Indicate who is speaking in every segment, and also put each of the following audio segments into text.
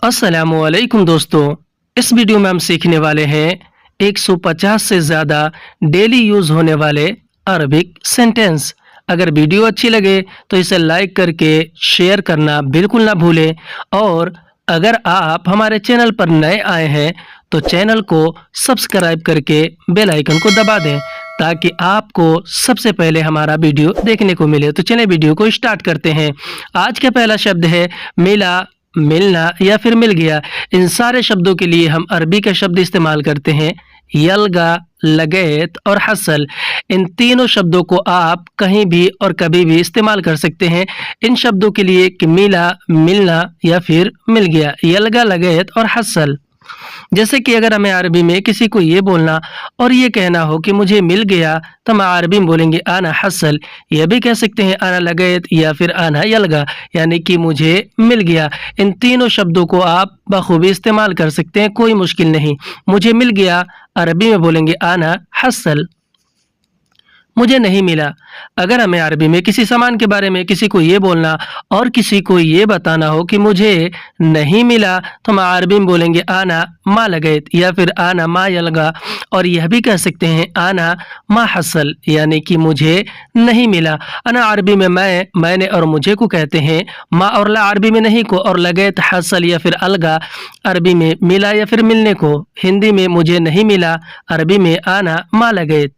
Speaker 1: अस्सलामुअलैकुम दोस्तों, इस वीडियो में हम सीखने वाले हैं 150 से ज़्यादा डेली यूज़ होने वाले अरबिक सेंटेंस। अगर वीडियो अच्छी लगे तो इसे लाइक करके शेयर करना बिल्कुल ना भूलें, और अगर आप हमारे चैनल पर नए आए हैं तो चैनल को सब्सक्राइब करके बेल आइकन को दबा दें ताकि आपको सबसे पहले हमारा वीडियो देखने को मिले। तो चलिए वीडियो को स्टार्ट करते हैं। आज का पहला शब्द है मिला, मिलना या फिर मिल गया। इन सारे शब्दों के लिए हम अरबी का शब्द इस्तेमाल करते हैं यलगा, लगैत और हसल। इन तीनों शब्दों को आप कहीं भी और कभी भी इस्तेमाल कर सकते हैं इन शब्दों के लिए कि मिला, मिलना या फिर मिल गया, यलगा, लगैत और हसल। जैसे कि अगर हमें अरबी में किसी को ये बोलना और ये कहना हो कि मुझे मिल गया, तो हम अरबी में बोलेंगे आना हसल। यह भी कह सकते हैं आना लगैत या फिर आना यलगा, यानी कि मुझे मिल गया। इन तीनों शब्दों को आप बखूबी इस्तेमाल कर सकते हैं, कोई मुश्किल नहीं। मुझे मिल गया अरबी में बोलेंगे आना हसल। मुझे नहीं मिला, अगर हमें अरबी में किसी सामान के बारे में किसी को ये बोलना और किसी को ये बताना हो कि मुझे नहीं मिला, तो हम अरबी में बोलेंगे आना मा लगैत या फिर आना मा यलगा, और यह भी कह सकते हैं आना मा हसल, यानी कि मुझे नहीं मिला। अना अरबी में मैं, मैंने और मुझे को कहते हैं, मा और ला अरबी में नहीं को, और लगैत हसल या फिर अलगा अरबी में मिला या फिर मिलने को। हिंदी में मुझे नहीं मिला, अरबी में आना मा लगैत।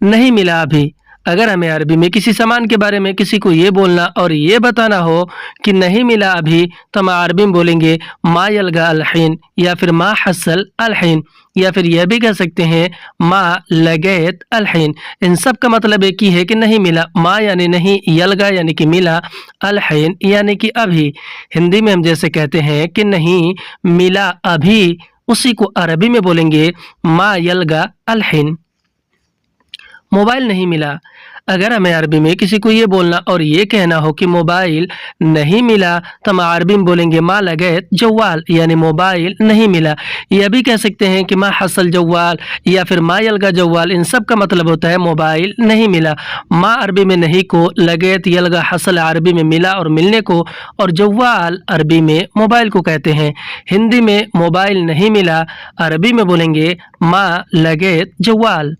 Speaker 1: नहीं मिला अभी, अगर हमें अरबी में किसी सामान के बारे में किसी को ये बोलना और ये बताना हो कि नहीं मिला अभी, तो हम अरबी में बोलेंगे मा यलगा अलहीन या फिर मा हसल अलहीन, या फिर यह भी कह सकते हैं मा लगैत अलहीन। इन सब का मतलब एक ही है कि नहीं मिला। मा यानी नहीं, यलगा यानी कि मिला, अलहीन यानी कि अभी। हिंदी में हम जैसे कहते हैं कि नहीं मिला अभी, उसी को अरबी में बोलेंगे मा यलगा अलहीन। मोबाइल नहीं मिला, अगर हमें अरबी में किसी को ये बोलना और ये कहना हो कि मोबाइल नहीं मिला, तो हम अरबी में बोलेंगे मा लगैत जवाल, यानी मोबाइल नहीं मिला। यह भी कह सकते हैं कि मा हसल जवाल या फिर मा यलगा जवाल। इन सब का मतलब होता है मोबाइल नहीं मिला। मा अरबी में नहीं को, लगैत यलगा हसल अरबी में मिला और मिलने को, और जवाल अरबी में मोबाइल को कहते हैं। हिंदी में मोबाइल नहीं मिला, अरबी में बोलेंगे मा लगैत जवाल।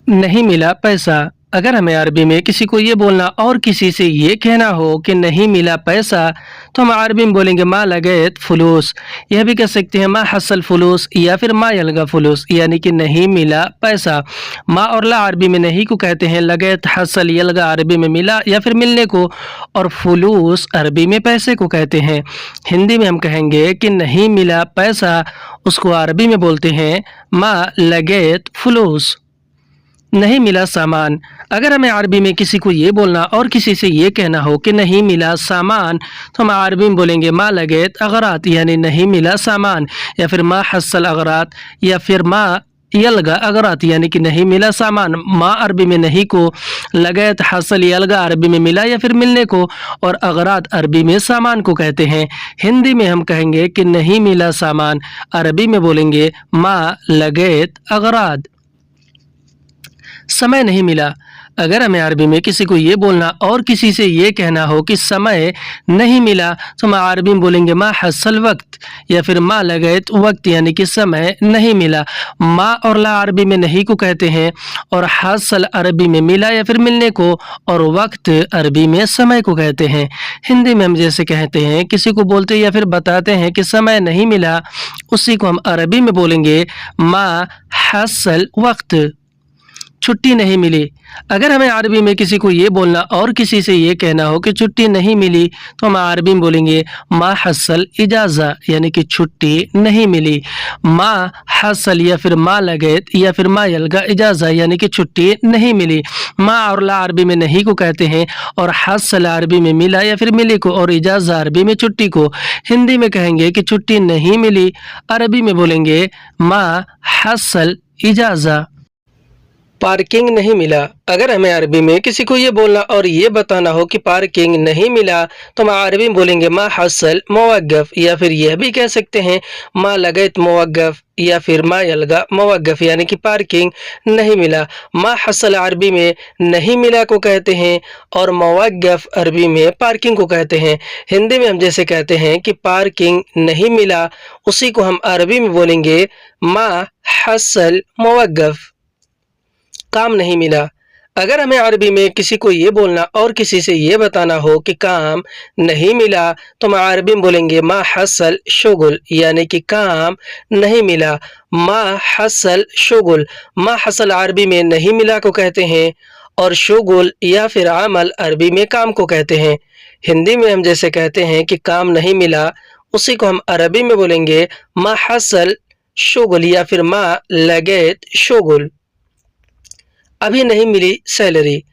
Speaker 1: नहीं मिला पैसा, अगर हमें अरबी में किसी को ये बोलना और किसी से ये कहना हो कि नहीं मिला पैसा, तो हम अरबी में बोलेंगे मा लगैत फुलूस। यह भी कह सकते हैं मा हसल फुलूस या फिर मा यलगा फुलूस, यानी कि नहीं मिला पैसा। मा और ला अरबी में नहीं को कहते हैं, लगैत हसल यलगा अरबी में मिला या फिर मिलने को, और फुलूस अरबी में पैसे को कहते हैं। हिंदी में हम कहेंगे कि नहीं मिला पैसा, उसको अरबी में बोलते हैं मा लगैत फुलूस। नहीं मिला सामान, अगर हमें अरबी में किसी को ये बोलना और किसी से ये कहना हो कि नहीं मिला सामान, तो हम अरबी में बोलेंगे मा लगैत अगरात, यानी नहीं मिला सामान, या फिर मा हसल अगरात या फिर मा यलगा अगरात, यानी कि नहीं मिला सामान। मा अरबी में नहीं को, लगैत हसल यलगा अरबी में मिला या फिर मिलने को, और अगरात अरबी में सामान को कहते हैं। हिंदी में हम कहेंगे कि नहीं मिला सामान, अरबी में बोलेंगे मा लगैत अगरात। समय नहीं मिला, अगर हमें अरबी में किसी को ये बोलना और किसी से ये कहना हो कि समय नहीं मिला, तो हम अरबी में बोलेंगे मा हसल वक्त या फिर मा लगैत वक्त, यानी कि समय नहीं मिला। मा और ला अरबी में नहीं को कहते हैं, और हसल अरबी में मिला या फिर मिलने को, और वक्त अरबी में समय को कहते हैं। हिंदी में हम जैसे कहते हैं, किसी को बोलते या फिर बताते हैं कि समय नहीं मिला, उसी को हम अरबी में बोलेंगे मा हसल वक्त। छुट्टी नहीं मिली, अगर हमें अरबी में किसी को ये बोलना और किसी से ये कहना हो कि छुट्टी नहीं मिली, तो हम अरबी में बोलेंगे मा हसल इजाज़ा, यानी कि छुट्टी नहीं मिली। मा हसल या फिर मा लगैत या फिर मा यलगा इजाज़ा, यानी कि छुट्टी नहीं मिली। मा और ला अरबी में नहीं को कहते हैं, और हसल अरबी में मिला या फिर मिली को, और इजाज़ा अरबी में छुट्टी को। हिंदी में कहेंगे कि छुट्टी नहीं मिली, अरबी में बोलेंगे मा हसल इजाज़ा। पार्किंग नहीं मिला। अगर हमें अरबी में किसी को ये बोलना और ये बताना हो कि पार्किंग नहीं मिला, तो हम अरबी में बोलेंगे मा हसल मवक्कफ, या फिर यह भी कह सकते हैं मा लगैत मवक्कफ, या फिर मा यलगा मवक्कफ, यानी कि पार्किंग नहीं मिला। मा हसल अरबी में नहीं मिला को कहते हैं और मवक्कफ अरबी में पार्किंग को कहते हैं। हिंदी में हम जैसे कहते हैं कि पार्किंग नहीं मिला, उसी को हम अरबी में बोलेंगे मा हसल मवक्कफ, काम नहीं मिला। अगर हमें अरबी में किसी को ये बोलना और किसी से ये बताना हो कि काम नहीं मिला, तो हम अरबी में बोलेंगे मा हसल शुगुल, यानी कि काम नहीं मिला। मा हसल शुगुल, मा हसल अरबी में नहीं मिला को कहते हैं और शुगुल या फिर अमल अरबी में काम को कहते हैं। हिंदी में हम जैसे कहते हैं कि काम नहीं मिला, उसी को हम अरबी में बोलेंगे मा हसल शुगुल, या फिर मा लगैत शुगुल, अभी नहीं मिली सैलरी।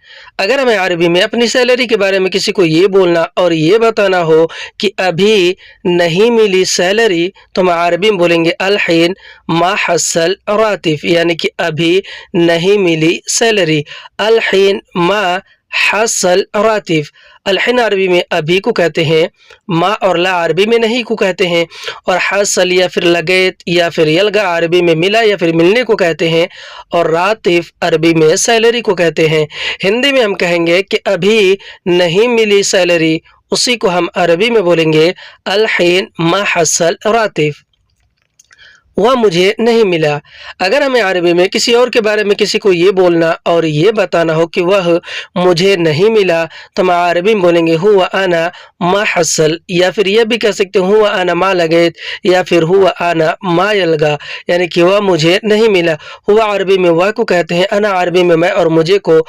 Speaker 1: अगर हमें अरबी में अपनी सैलरी के बारे में किसी को ये बोलना और ये बताना हो कि अभी नहीं मिली सैलरी, तो हम अरबी में बोलेंगे अलहीन मा हसल रातिफ, यानी कि अभी नहीं मिली सैलरी। अलहीन मा हसल रातिफ, अलहीन अरबी में अभी को कहते हैं, मा और ला अरबी में नहीं को कहते हैं, और हसल या फिर लगैत या फिर यलगा अरबी में मिला या फिर मिलने को कहते हैं, और रातिफ अरबी में सैलरी को कहते हैं। हिंदी में हम कहेंगे कि अभी नहीं मिली सैलरी, उसी को हम अरबी में बोलेंगे अलहीन मा हसल रातिफ, वह मुझे नहीं मिला। अगर हमें अरबी में किसी और के बारे में किसी को ये बोलना और ये बताना हो कि वह मुझे नहीं मिला, तो हम अरबी में बोलेंगे हुआ आना मा हसल, या फिर यह भी कह सकते हैं हुआ आना मा लगैत, या फिर हुआ आना मा यलगा, यानी कि वह मुझे नहीं मिला। हुआ अरबी में वह को कहते हैं, अना अरबी में मैं और मुझे को,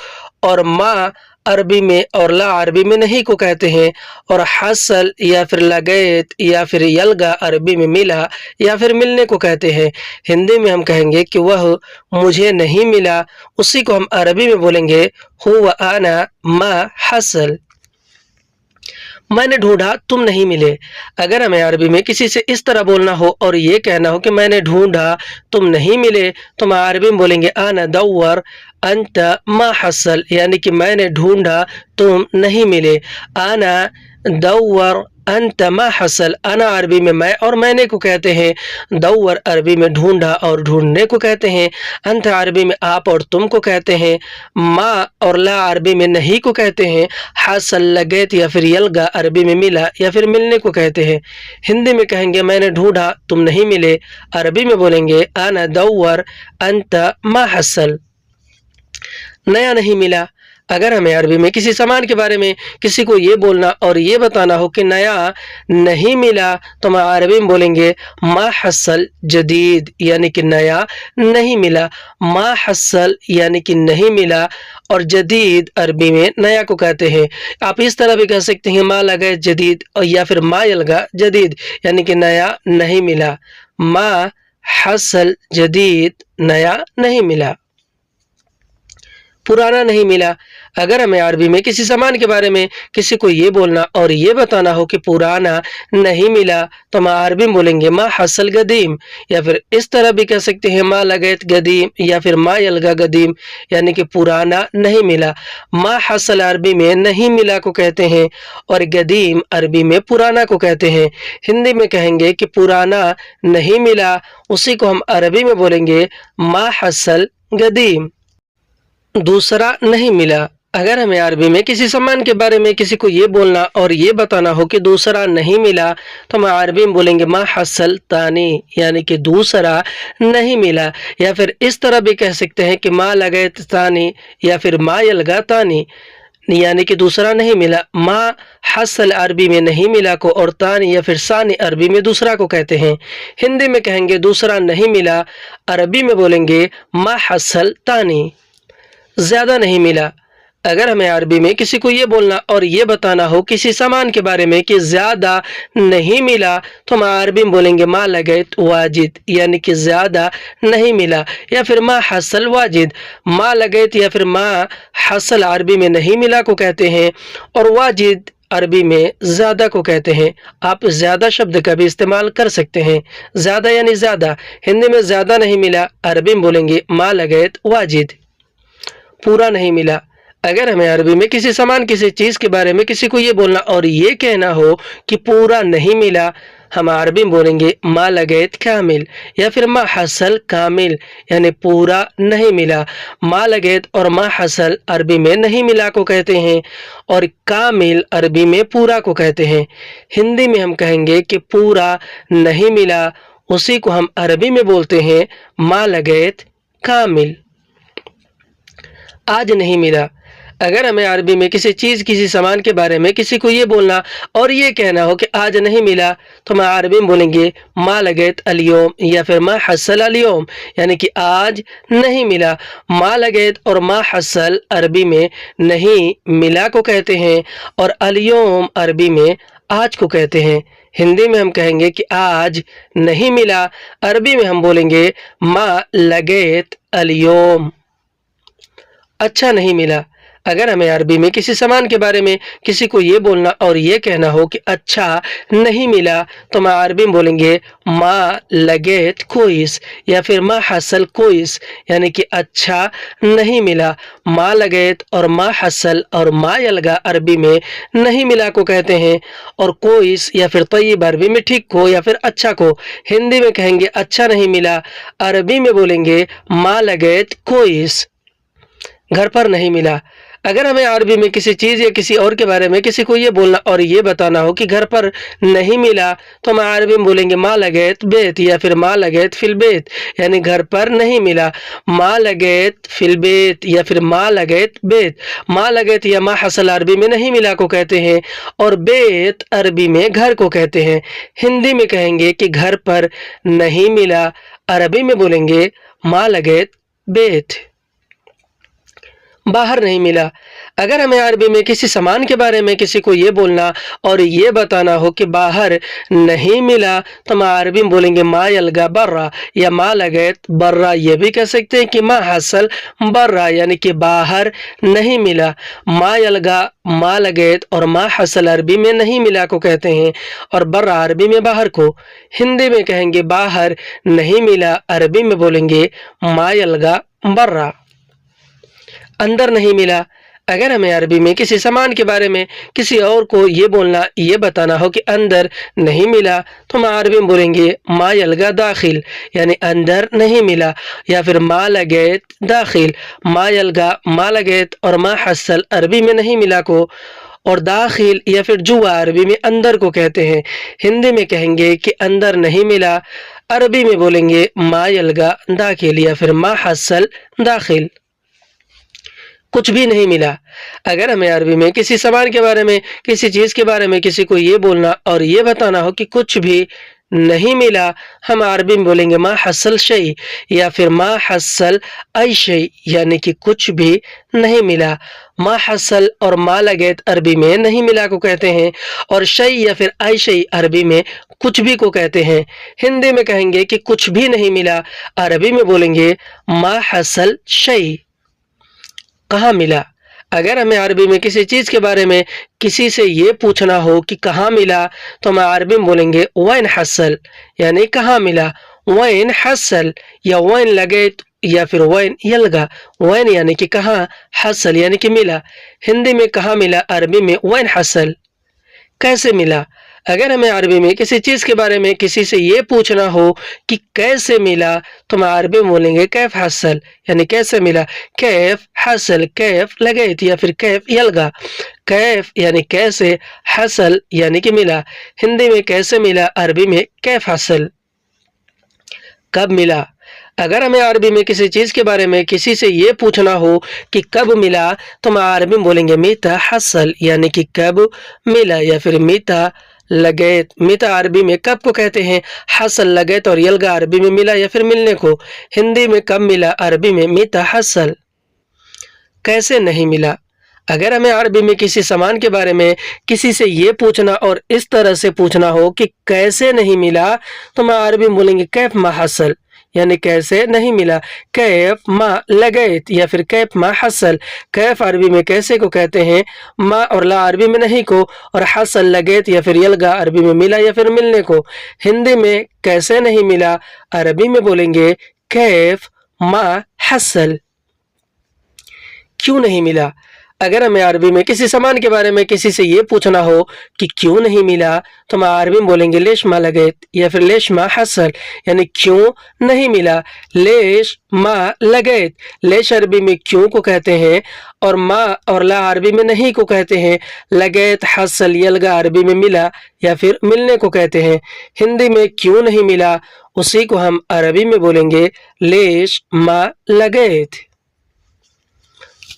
Speaker 1: और मा अरबी में और ला अरबी में नहीं को कहते हैं, और हसल या फिर लगैत या फिर यलगा अरबी में मिला या फिर मिलने को कहते हैं। हिंदी में हम कहेंगे कि वह मुझे नहीं मिला, उसी को हम अरबी में बोलेंगे हुवा आना मा हसल, मैंने ढूंढा तुम नहीं मिले। अगर हमें अरबी में किसी से इस तरह बोलना हो और ये कहना हो कि मैंने ढूंढा तुम नहीं मिले, तो हम अरबी में बोलेंगे आना दौर अंत मा हसल, यानी कि मैंने ढूंढा तुम नहीं मिले। आना दौर अंत मा हसल, अना अरबी में मैं और मैंने को कहते हैं, दौर अरबी में ढूंढा और ढूंढने को कहते हैं, अंत अरबी में आप और तुम को कहते हैं, मा और ला अरबी में नहीं को कहते हैं, हसल लगैत या फिर यलगा अरबी में मिला या फिर मिलने को कहते हैं। हिंदी में कहेंगे मैंने ढूंढा तुम नहीं मिले, अरबी में बोलेंगे आना दौर अंत मा हसल, नया नहीं मिला। अगर हमें अरबी में किसी सामान के बारे में किसी को ये बोलना और ये बताना हो कि नया नहीं मिला, तो हम अरबी में बोलेंगे मा हसल जदीद, यानी कि नया नहीं मिला। मा हसल यानी कि नहीं मिला, और जदीद अरबी में नया को कहते हैं। आप इस तरह भी कह सकते हैं मा लगा जदीद, और या फिर मा यलगा जदीद, यानी कि नया नहीं मिला। मा हसल जदीद, नया नहीं मिला, पुराना नहीं मिला। अगर हमें अरबी में किसी सामान के बारे में किसी को ये बोलना और ये बताना हो कि पुराना नहीं मिला, तो हम अरबी में बोलेंगे मा हसल गदीम, या फिर इस तरह भी कह सकते हैं मा लगैत गदीम या फिर मा यलगा गदीम, यानी कि पुराना नहीं मिला। मा हसल अरबी में नहीं मिला को कहते हैं और गदीम अरबी में पुराना को कहते हैं। हिंदी में कहेंगे कि पुराना नहीं मिला, उसी को हम अरबी में बोलेंगे मा हसल गदीम, दूसरा नहीं मिला। अगर हमें अरबी में किसी सामान के बारे में किसी को ये बोलना और ये बताना हो कि दूसरा नहीं मिला, तो हम अरबी में बोलेंगे मा हसल तानी, यानी कि दूसरा नहीं मिला। या फिर इस तरह भी कह सकते हैं कि मा लगैत तानी या फिर मा यलगा तानी, यानी कि दूसरा नहीं मिला। मा हसल अरबी में नहीं मिला को और तानी या फिर सानी अरबी में दूसरा को कहते हैं। हिंदी में कहेंगे दूसरा नहीं मिला, अरबी में बोलेंगे मा हसल तानी, ज़्यादा नहीं मिला। अगर हमें अरबी में किसी को ये बोलना और ये बताना हो किसी सामान के बारे में कि ज़्यादा नहीं मिला, तो हम अरबी में बोलेंगे मा लगैत वाजिद, यानी कि ज़्यादा नहीं मिला। या फिर मा हसल वाजिद, मा लगैत या फिर मा हसल अरबी में नहीं मिला को कहते हैं और वाजिद अरबी में ज़्यादा को कहते हैं। आप ज़्यादा शब्द का भी इस्तेमाल कर सकते हैं। ज़्यादा यानी ज़्यादा, हिंदी में ज़्यादा नहीं मिला, अरबी में बोलेंगे मा लगैत वाजिद। पूरा नहीं मिला। अगर हमें अरबी में किसी सामान किसी चीज़ के बारे में किसी को ये बोलना और ये कहना हो कि पूरा नहीं मिला, हम अरबी में बोलेंगे मा लगैत कामिल या फिर मा हसल कामिल, यानी पूरा नहीं मिला। मा लगैत और मा हसल अरबी में नहीं मिला को कहते हैं और कामिल अरबी में पूरा को कहते हैं। हिंदी में हम कहेंगे कि पूरा नहीं मिला, उसी को हम अरबी में बोलते हैं मा लगैत कामिल। आज नहीं मिला। अगर हमें अरबी में किसी चीज़ किसी सामान के बारे में किसी को ये बोलना और ये कहना हो कि आज नहीं मिला, तो हम अरबी में बोलेंगे मा लगैत अल-यौम या फिर मा हसल अल-यौम, यानी कि आज नहीं मिला। मा लगैत और मा हसल अरबी में नहीं मिला को कहते हैं और अल-यौम अरबी में आज को कहते हैं। हिंदी में हम कहेंगे कि आज नहीं मिला, अरबी में हम बोलेंगे मा लगैत अल-यौम। अच्छा नहीं मिला। अगर हमें अरबी में किसी सामान के बारे में किसी को ये बोलना और ये कहना हो कि अच्छा नहीं मिला, तो हम अरबी में बोलेंगे मा लगैत कोइस या फिर मा हसल कोइस, यानी कि अच्छा नहीं मिला। मा लगैत और मा हसल और मा यलगा अरबी में नहीं मिला को कहते हैं और कोइस या फिर तय्यब अरबी में ठीक को या फिर अच्छा को। हिंदी में कहेंगे अच्छा नहीं मिला, अरबी में बोलेंगे मा लगैत कोइस। घर पर नहीं मिला। अगर हमें अरबी में किसी चीज़ या किसी और के बारे में किसी को ये बोलना और ये बताना हो कि घर पर नहीं मिला, तो हम अरबी में बोलेंगे मा लगैत बेत या फिर मा लगैत फिल बेत, यानी घर पर नहीं मिला। मा लगैत फिल बेत या फिर मा लगैत बेत। मा लगैत या मा हसल अरबी में नहीं मिला को कहते हैं और बेत अरबी में घर को कहते हैं। हिंदी में कहेंगे कि घर पर नहीं मिला, अरबी में बोलेंगे मा लगैत बेत। बाहर नहीं मिला। अगर हमें अरबी में किसी सामान के बारे में किसी को ये बोलना और ये बताना हो कि बाहर नहीं मिला, तो हम अरबी में बोलेंगे मा यलगा बर्रा या मा लगैत बर्रा। ये भी कह सकते हैं कि मा हसल बर्रा, यानी कि बाहर नहीं मिला। मा यलगा मा लगैत और मा हसल अरबी में नहीं मिला को कहते हैं और बर्रा अरबी में बाहर को। हिंदी में कहेंगे बाहर नहीं मिला, अरबी में बोलेंगे मा यलगा बर्रा। अंदर नहीं मिला। अगर हमें अरबी में किसी सामान के बारे में किसी और को ये बोलना ये बताना हो कि अंदर नहीं मिला, तो हम अरबी में बोलेंगे मा यलगा दाखिल, यानी अंदर नहीं मिला या फिर मा लगैत दाखिल। मा यलगा मा लगैत और मा हसल अरबी में नहीं मिला को और दाखिल या फिर जुआ अरबी में अंदर को कहते हैं। हिंदी में कहेंगे कि अंदर नहीं मिला, अरबी में बोलेंगे मा यलगा दाखिल या फिर मा हसल दाखिल। कुछ भी नहीं मिला। अगर हमें अरबी में किसी सामान के बारे में किसी चीज़ के बारे में किसी को ये बोलना और ये बताना हो कि कुछ भी नहीं मिला, हम अरबी में बोलेंगे मा हसल शै या फिर मा हसल आई शै, यानी कि कुछ भी नहीं मिला। मा हसल और मा लगैत अरबी में नहीं मिला को कहते हैं और शै या फिर आई शै अरबी में कुछ भी को कहते हैं। हिंदी में कहेंगे कि कुछ भी नहीं मिला, अरबी में बोलेंगे मा हसल शै। कहाँ मिला। अगर हमें अरबी में किसी चीज़ के बारे में किसी से ये पूछना हो कि कहाँ मिला, तो हम अरबी में बोलेंगे वैन हसल, यानी कहाँ मिला। वैन हसल या वैन लगैत या फिर वैन यलगा। वैन यानी कि कहाँ, हसल यानी कि मिला। हिंदी में कहाँ मिला, अरबी में वैन हसल। कैसे मिला। अगर हमें अरबी में किसी चीज़ के बारे में किसी से ये पूछना हो कि कैसे मिला, तो हम अरबी में बोलेंगे कैफ हसल, यानी कैसे मिला। कैफ हसल, कैफ लगैत या फिर कैफ यलगा। कैफ यानी कैसे, हसल यानी कि मिला। हिंदी में कैसे मिला, अरबी में कैफ हसल। कब मिला। अगर हमें अरबी में किसी चीज़ के बारे में किसी से ये पूछना हो कि कब मिला, तो हम अरबी में बोलेंगे मीता हसल, यानी कि कब मिला या फिर मीता लगैत। मीता अरबी में कब को कहते हैं, हसल लगैत और यलगा अरबी में मिला या फिर मिलने को। हिंदी में कब मिला, अरबी में मीता हसल। कैसे नहीं मिला। अगर हमें अरबी में किसी सामान के बारे में किसी से ये पूछना और इस तरह से पूछना हो कि कैसे नहीं मिला, तो हम अरबी में बोलेंगे कैफ मा हसल, यानी कैसे नहीं मिला। कैफ मा लगैत या फिर कैफ मा हसल। कैफ अरबी में कैसे को कहते हैं, मा और ला अरबी में नहीं को और हसल लगैत या फिर यलगा अरबी में मिला या फिर मिलने को। हिंदी में कैसे नहीं मिला, अरबी में बोलेंगे कैफ मा हसल। क्यों नहीं मिला। अगर हमें अरबी में किसी सामान के बारे में किसी से ये पूछना हो कि क्यों नहीं मिला, तो हम अरबी में बोलेंगे लेश मा लगैत या फिर लेश मा हसल, यानी क्यों नहीं मिला। लेश मा लगैत, लेश अरबी में क्यों को कहते हैं और मा और ला अरबी में नहीं को कहते हैं। लगैत हसल यलगा अरबी में मिला या फिर मिलने को कहते हैं। हिंदी में क्यों नहीं मिला, उसी को हम अरबी में बोलेंगे लेश मा लगैत।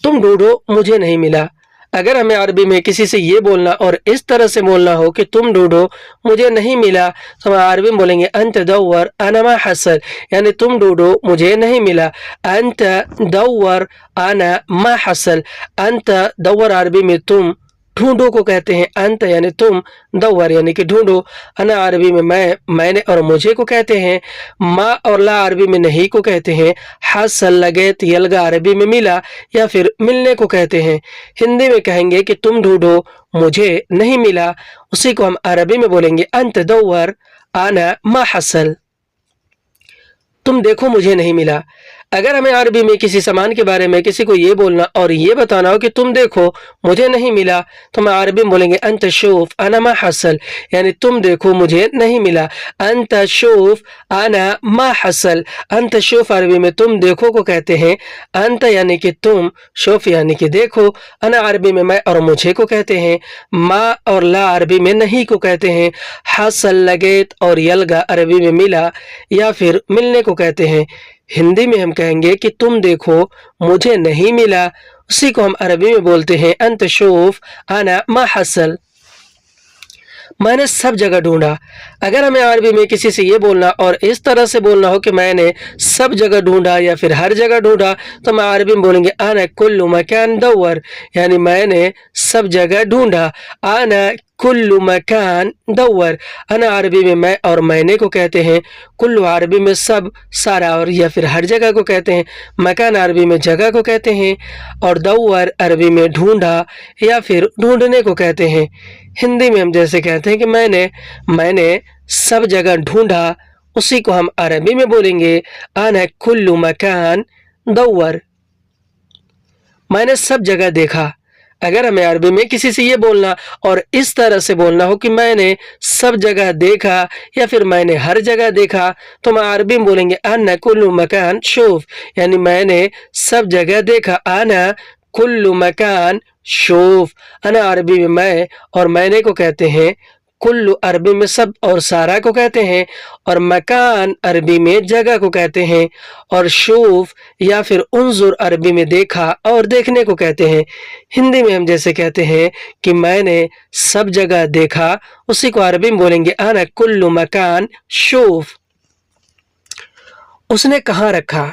Speaker 1: तुम ढूंढो मुझे नहीं मिला। अगर हमें अरबी में किसी से ये बोलना और इस तरह से बोलना हो कि तुम ढूंढो मुझे नहीं मिला, तो हम अरबी में बोलेंगे अंत दौवर अना मा हसल, यानी तुम ढूंढो मुझे नहीं मिला। अंत दौवर अना मा हसल, अंत दौवर अरबी में तुम ढूंढो को कहते हैं। अंत यानी तुम, दौवर यानी कि ढूंढो, अना अरबी में मैं, मैंने और मुझे को कहते हैं। मा और ला अरबी में नहीं को कहते हैं। हसल लगैत यलगा अरबी में मिला या फिर मिलने को कहते हैं। हिंदी में कहेंगे कि तुम ढूंढो मुझे नहीं मिला, उसी को हम अरबी में बोलेंगे अंत दौवर अना मा हसल। तुम देखो मुझे नहीं मिला। अगर हमें अरबी में किसी सामान के बारे में किसी को ये बोलना और ये बताना हो कि तुम देखो मुझे नहीं मिला, तो हम अरबी में बोलेंगे अंत शूफ अना मा हसल, यानी तुम देखो मुझे नहीं मिला। अंत शूफ अना मा हसल, अंत शूफ अरबी में तुम देखो को कहते हैं। अंत यानी कि तुम, शूफ यानी कि देखो, अना अरबी में मैं और मुझे को कहते हैं। मा और ला अरबी में नहीं को कहते हैं। हसल लगैत और यलगा अरबी में मिला या फिर मिलने को कहते हैं। हिंदी में हम कहेंगे कि तुम देखो मुझे नहीं मिला, उसी को हम अरबी में बोलते हैं अंत शूफ अना मा हसल। मैंने सब जगह ढूंढा। अगर हमें अरबी में किसी से ये बोलना और इस तरह से बोलना हो कि मैंने सब जगह ढूंढा या फिर हर जगह ढूंढा, तो हम अरबी में बोलेंगे अना कुल्लु मकान दौर, यानी मैंने सब जगह ढूंढा। अना कुल्लु मकान दौर, अना अरबी में मैं और मैंने को कहते हैं। कुल्लु अरबी में सब, सारा और या फिर हर जगह को कहते हैं। मकान अरबी में जगह को कहते हैं और दौर अरबी में ढूंढा या फिर ढूंढने को कहते हैं। हिंदी में हम जैसे कहते हैं कि मैंने सब जगह ढूंढा, उसी को हम अरबी में बोलेंगे अना कुल्लु मकान दौर। मैंने सब जगह देखा। अगर हमें अरबी में किसी से ये बोलना और इस तरह से बोलना हो कि मैंने सब जगह देखा या फिर मैंने हर जगह देखा, तो हम अरबी में बोलेंगे अना कुल्लु मकान शूफ, यानी मैंने सब जगह देखा। अना कुल्लु मकान शूफ, अना अरबी में मैं और मैंने को कहते हैं। कुल्लु अरबी में सब और सारा को कहते हैं और मकान अरबी में जगह को कहते हैं और शूफ या फिर उन्जुर अरबी में देखा और देखने को कहते हैं। हिंदी में हम जैसे कहते हैं कि मैंने सब जगह देखा, उसी को अरबी में बोलेंगे अना कुल्लु मकान शूफ। उसने कहाँ रखा।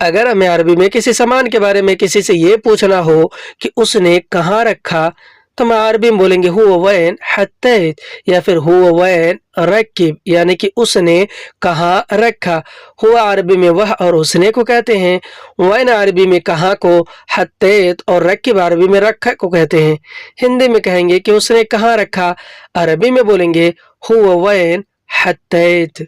Speaker 1: अगर हमें अरबी में किसी सामान के बारे में किसी से ये पूछना हो कि उसने कहाँ रखा, तो हम अरबी में बोलेंगे हुआ वैन हत्तैत या फिर हुआ वैन रकिब, यानी कि उसने कहाँ रखा। हुआ अरबी में वह और उसने को कहते हैं। वैन अरबी में कहाँ को, हत्तैत और रकिब अरबी में रखा को कहते हैं। हिंदी में कहेंगे कि उसने कहाँ रखा, अरबी में बोलेंगे हुआ वैन हत्तैत।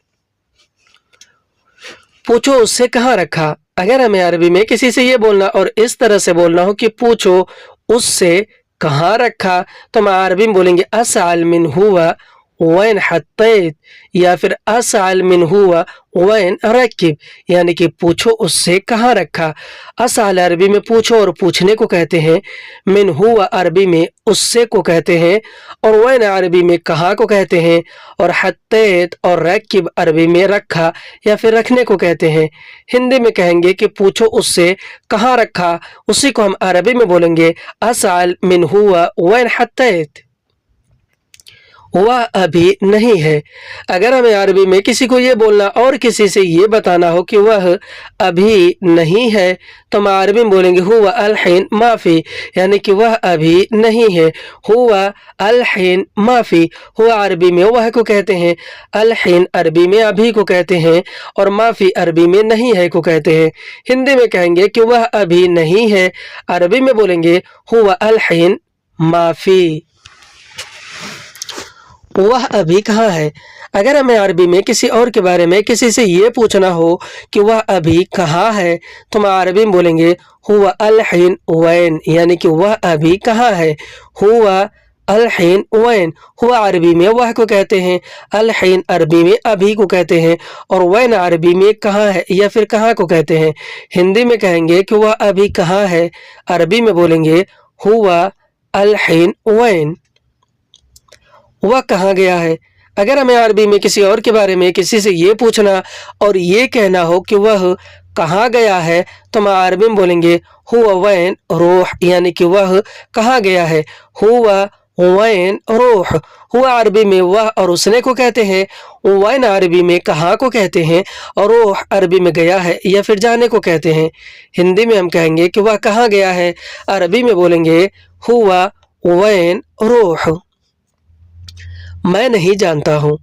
Speaker 1: पूछो उससे कहाँ रखा। अगर हमें अरबी में किसी से ये बोलना और इस तरह से बोलना हो कि पूछो उससे कहाँ रखा, तो हम अरबी में बोलेंगे असअल मिन हुआ वैन हत्तैत या फिर असअल मिन हुआ वैन रकिब, यानी कि पूछो उससे कहाँ रखा। असअल अरबी में पूछो और पूछने को कहते हैं। मिन हुआ अरबी में उससे को कहते हैं और वैन अरबी में कहाँ को कहते हैं और हत्तैत और रकिब अरबी में रखा या फिर रखने को कहते हैं। हिंदी में कहेंगे कि पूछो उससे कहाँ रखा, उसी को हम अरबी में बोलेंगे असअल मिन हुआ वैन हत्तैत। वह अभी नहीं है। अगर हमें अरबी में किसी को ये बोलना और किसी से ये बताना हो कि वह अभी नहीं है, तो हम अरबी में बोलेंगे हुआ अल-हिन माफ़ी, यानी कि वह अभी नहीं है। हुआ अल-हिन माफ़ी, हुआ अरबी में वह को कहते हैं, अल-हिन अरबी में अभी को कहते हैं और माफ़ी अरबी में नहीं है को कहते हैं। हिंदी में कहेंगे कि वह अभी नहीं है, अरबी में बोलेंगे हुआ अल-हिन माफ़ी। वह अभी कहाँ है। अगर हमें अरबी में किसी और के बारे में किसी से ये पूछना हो कि वह अभी कहाँ है, तो हम अरबी में बोलेंगे हुवा अल हिन वैन, यानी कि वह अभी कहाँ है। हुवा अल हिन वैन, हुआ अरबी में वह को कहते हैं, अल हिन अरबी में अभी को कहते हैं, और वैन अरबी में कहाँ है या फिर कहाँ को कहते हैं। हिंदी में कहेंगे कि वह अभी कहाँ है, अरबी में बोलेंगे हुआ अल हिन वैन, वह कहाँ गया है। अगर हमें अरबी में किसी और के बारे में किसी से ये पूछना और ये कहना हो कि वह कहाँ गया है, तो हम अरबी में बोलेंगे हुआ वैन रूह, यानी कि वह कहाँ गया है। हुआ वैन रूह, हुआ अरबी में वह और उसने को कहते हैं, वैन अरबी में कहाँ को कहते हैं, और रूह अरबी में गया है या फिर जाने को कहते हैं। हिंदी में हम कहेंगे कि वह कहाँ गया है, अरबी में बोलेंगे हुआ वैन रूह। मैं नहीं जानता हूँ।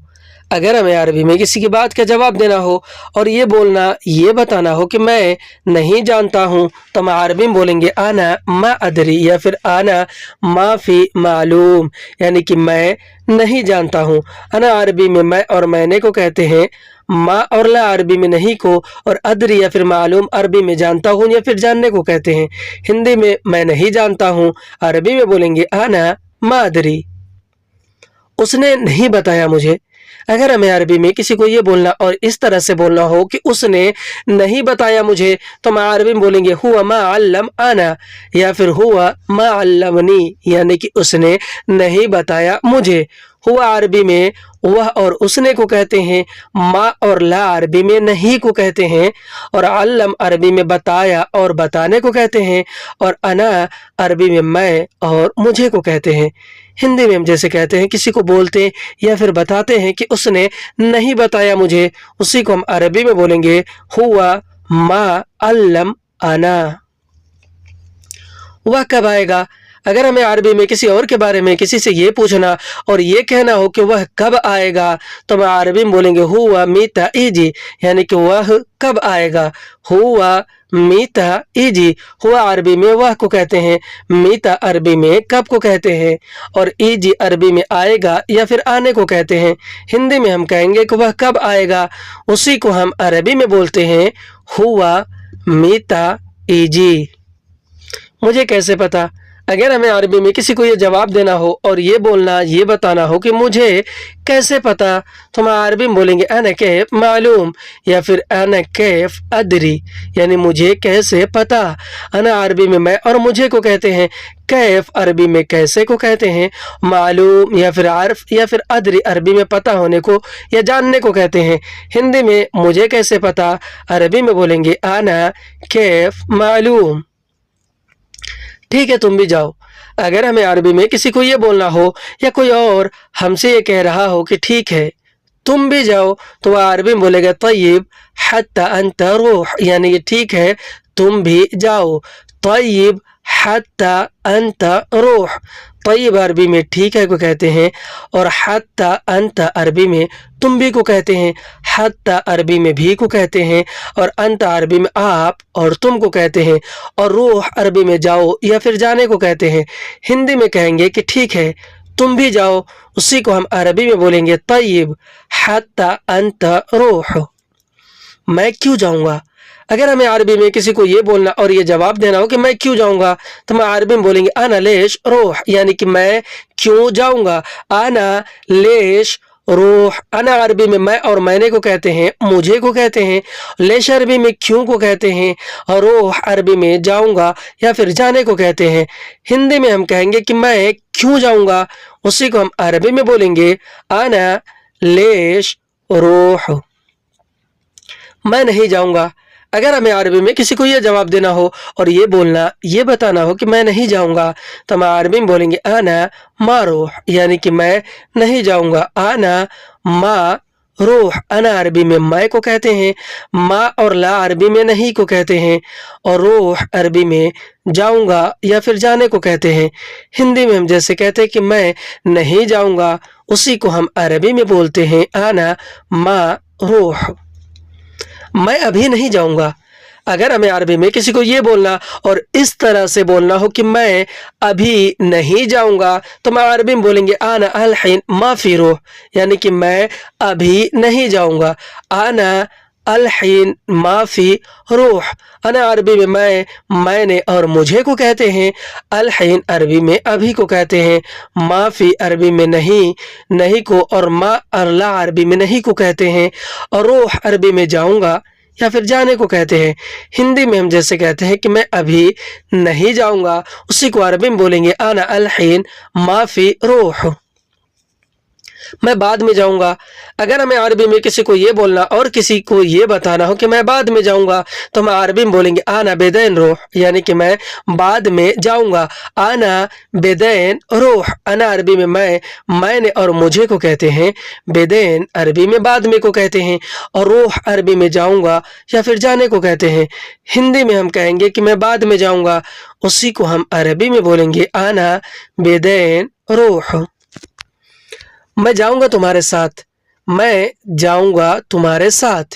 Speaker 1: अगर हमें अरबी में किसी की बात का जवाब देना हो और ये बोलना, ये बताना हो कि मैं नहीं जानता हूँ, तो हम अरबी में बोलेंगे आना मा अदरी या फिर आना माफ़ी मालूम, यानी कि मैं नहीं जानता हूँ। अना अरबी में मैं और मैंने को कहते हैं, मा और ला अरबी में नहीं को, और अदरी या फिर मालूम अरबी में जानता हूँ या फिर जानने को कहते हैं। हिंदी में मैं नहीं जानता हूँ, अरबी में बोलेंगे आना मा अदरी। उसने नहीं बताया मुझे। अगर हमें अरबी में किसी को ये बोलना और इस तरह से बोलना हो कि उसने नहीं बताया मुझे, तो हम अरबी में बोलेंगे हुआ मा अल्लम आना या फिर हुआ मा अल्लमनी, यानी कि उसने नहीं बताया मुझे। हुआ अरबी में वह और उसने को कहते हैं, मा और ला अरबी में नहीं को कहते हैं, और अल्लम अरबी में बताया और बताने को कहते हैं, और अना अरबी में मैं और मुझे को कहते हैं। हिंदी में हम जैसे कहते हैं किसी को बोलते या फिर बताते हैं कि उसने नहीं बताया मुझे, उसी को हम अरबी में बोलेंगे हुआ मा अल्लम आना। वह कब आएगा। अगर हमें अरबी में किसी और के बारे में किसी से ये पूछना और ये कहना हो कि वह कब आएगा, तो हम अरबी में बोलेंगे हुआ मीता इजी, यानी कि वह कब आएगा। हुआ मीता इजी, हुआ अरबी में वह को कहते हैं, मीता अरबी में कब को कहते हैं, और इजी अरबी में आएगा या फिर आने को कहते हैं। हिंदी में हम कहेंगे कि वह कब आएगा, उसी को हम अरबी में बोलते हैं हुआ मीता इजी। मुझे कैसे पता। अगर हमें अरबी में किसी को ये जवाब देना हो और ये बोलना, ये बताना हो कि मुझे कैसे पता, तो हम अरबी में बोलेंगे अना कैफ मालूम या फिर अना कैफ अदरी, यानी मुझे कैसे पता। अना अरबी में मैं और मुझे को कहते हैं, कैफ अरबी में कैसे को कहते हैं, मालूम या फिर आर्फ या फिर अदरी अरबी में पता होने को या जानने को कहते हैं। हिंदी में मुझे कैसे पता, अरबी में बोलेंगे आना कैफ मालूम। ठीक है, तुम भी जाओ। अगर हमें अरबी में किसी को ये बोलना हो या कोई और हमसे ये कह रहा हो कि ठीक है तुम भी जाओ, तो वह अरबी में बोलेगा तय्यब हत्ता अंता रूह, यानी कि ठीक है तुम भी जाओ। तय्यब हत्ता अंता रूह, तय्यब अरबी में ठीक है को कहते हैं, और हत्ता अंता अरबी में तुम भी को कहते हैं। हत्ता अरबी में भी को कहते हैं, और अंता अरबी में आप और तुम को कहते हैं, और रूह अरबी में जाओ या फिर जाने को कहते हैं। हिंदी में कहेंगे कि ठीक है तुम भी जाओ, उसी को हम अरबी में बोलेंगे तय्यब हत्ता अंता रूह। मैं क्यों जाऊँगा। अगर हमें अरबी में किसी को ये बोलना और ये जवाब देना हो कि मैं क्यों जाऊँगा, तो हम अरबी में बोलेंगे आना लेश रूह, यानी कि मैं क्यों जाऊँगा। आना लेश रूह, अना अरबी में मैं और मैंने को कहते हैं, मुझे को कहते हैं। लेश अरबी में क्यों को कहते हैं, और रूह अरबी में जाऊँगा या फिर जाने को कहते हैं। हिंदी में हम कहेंगे कि मैं क्यों जाऊँगा, उसी को हम अरबी में बोलेंगे आना लेश रूह। मैं नहीं जाऊँगा। अगर हमें अरबी में किसी को ये जवाब देना हो और ये बोलना, ये बताना हो कि मैं नहीं जाऊँगा, तो हम अरबी में बोलेंगे आना मा रूह, यानी कि मैं नहीं जाऊँगा। आना मा रूह, अना अरबी में मैं को कहते हैं, मा और ला अरबी में नहीं को कहते हैं, और रूह अरबी में जाऊँगा या फिर जाने को कहते हैं। हिंदी में हम जैसे कहते हैं कि मैं नहीं जाऊँगा, उसी को हम अरबी में बोलते हैं आना मा रूह। मैं अभी नहीं जाऊँगा। اگر ہمیں عربی میں کسی کو یہ بولنا اور اس طرح سے بولنا ہو کہ میں ابھی نہیں جاؤں گا تو میں عربی میں بولیں گے آنا الحین ما فی روح، یعنی کہ میں ابھی نہیں جاؤں گا. آنا الحین ما فی روح. انا عربی میں میں نے اور مجھے کو کہتے ہیں. الحین عربی میں ابھی کو کہتے ہیں. ما فی عربی میں نہیں کو اور ما اور لا عربی میں نہیں کو کہتے ہیں. اور روح عربی میں جاؤں گا یا پھر جانے کو کہتے ہیں. ہندی میں ہم جیسے کہتے ہیں کہ میں ابھی نہیں جاؤں گا، اسی کو عربی میں بولیں گے آنا الحین ما فی روح، میں بعد میں جاؤں گا. اگر ہمیں عربی میں کسی کو یہ بولنا اور کسی کو یہ بتانا ہو کہ میں بعد میں جاؤں گا تو ہم عربی میں بولیں گے آنا بیدین روح، یعنی کہ میں بعد میں جاؤں گا. آنا بیدین روح. انا عربی میں نے اور مجھے کو کہتے ہیں. بیدین عربی میں بعد میں کو کہتے ہیں. اور روح عربی میں جاؤں گا یا پھر جانے کو کہتے ہیں. ہندی میں ہم کہیں گے کہ میں بعد میں جاؤں گا، اسی کو ہم عربی میں بولیں گے آنا بیدین روح. میں جاؤں گا تمہارے ساتھ، میں جاؤں گا تمہارے ساتھ.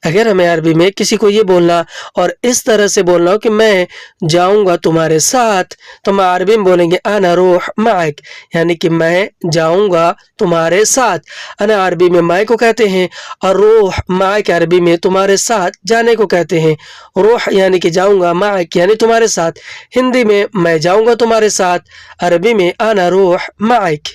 Speaker 1: اگر ہمیں عربی میں کسی کو یہ بولنا اور اس طرح سے بولنا ہو کہ میں جاؤں گا تمہارے ساتھ تو ہم عربی میں بولیں گے انا روح معک، یعنی کہ میں جاؤں گا تمہارے ساتھ. انا عربی میں میں کو کہتے ہیں اور روح معک عربی میں تمہارے ساتھ جانے کو کہتے ہیں. روح یعنی کہ جاؤں گا، معک یعنی تمہارے ساتھ. ہندی میں جاؤں گا تمہارے ساتھ، عربی میں انا روح معک.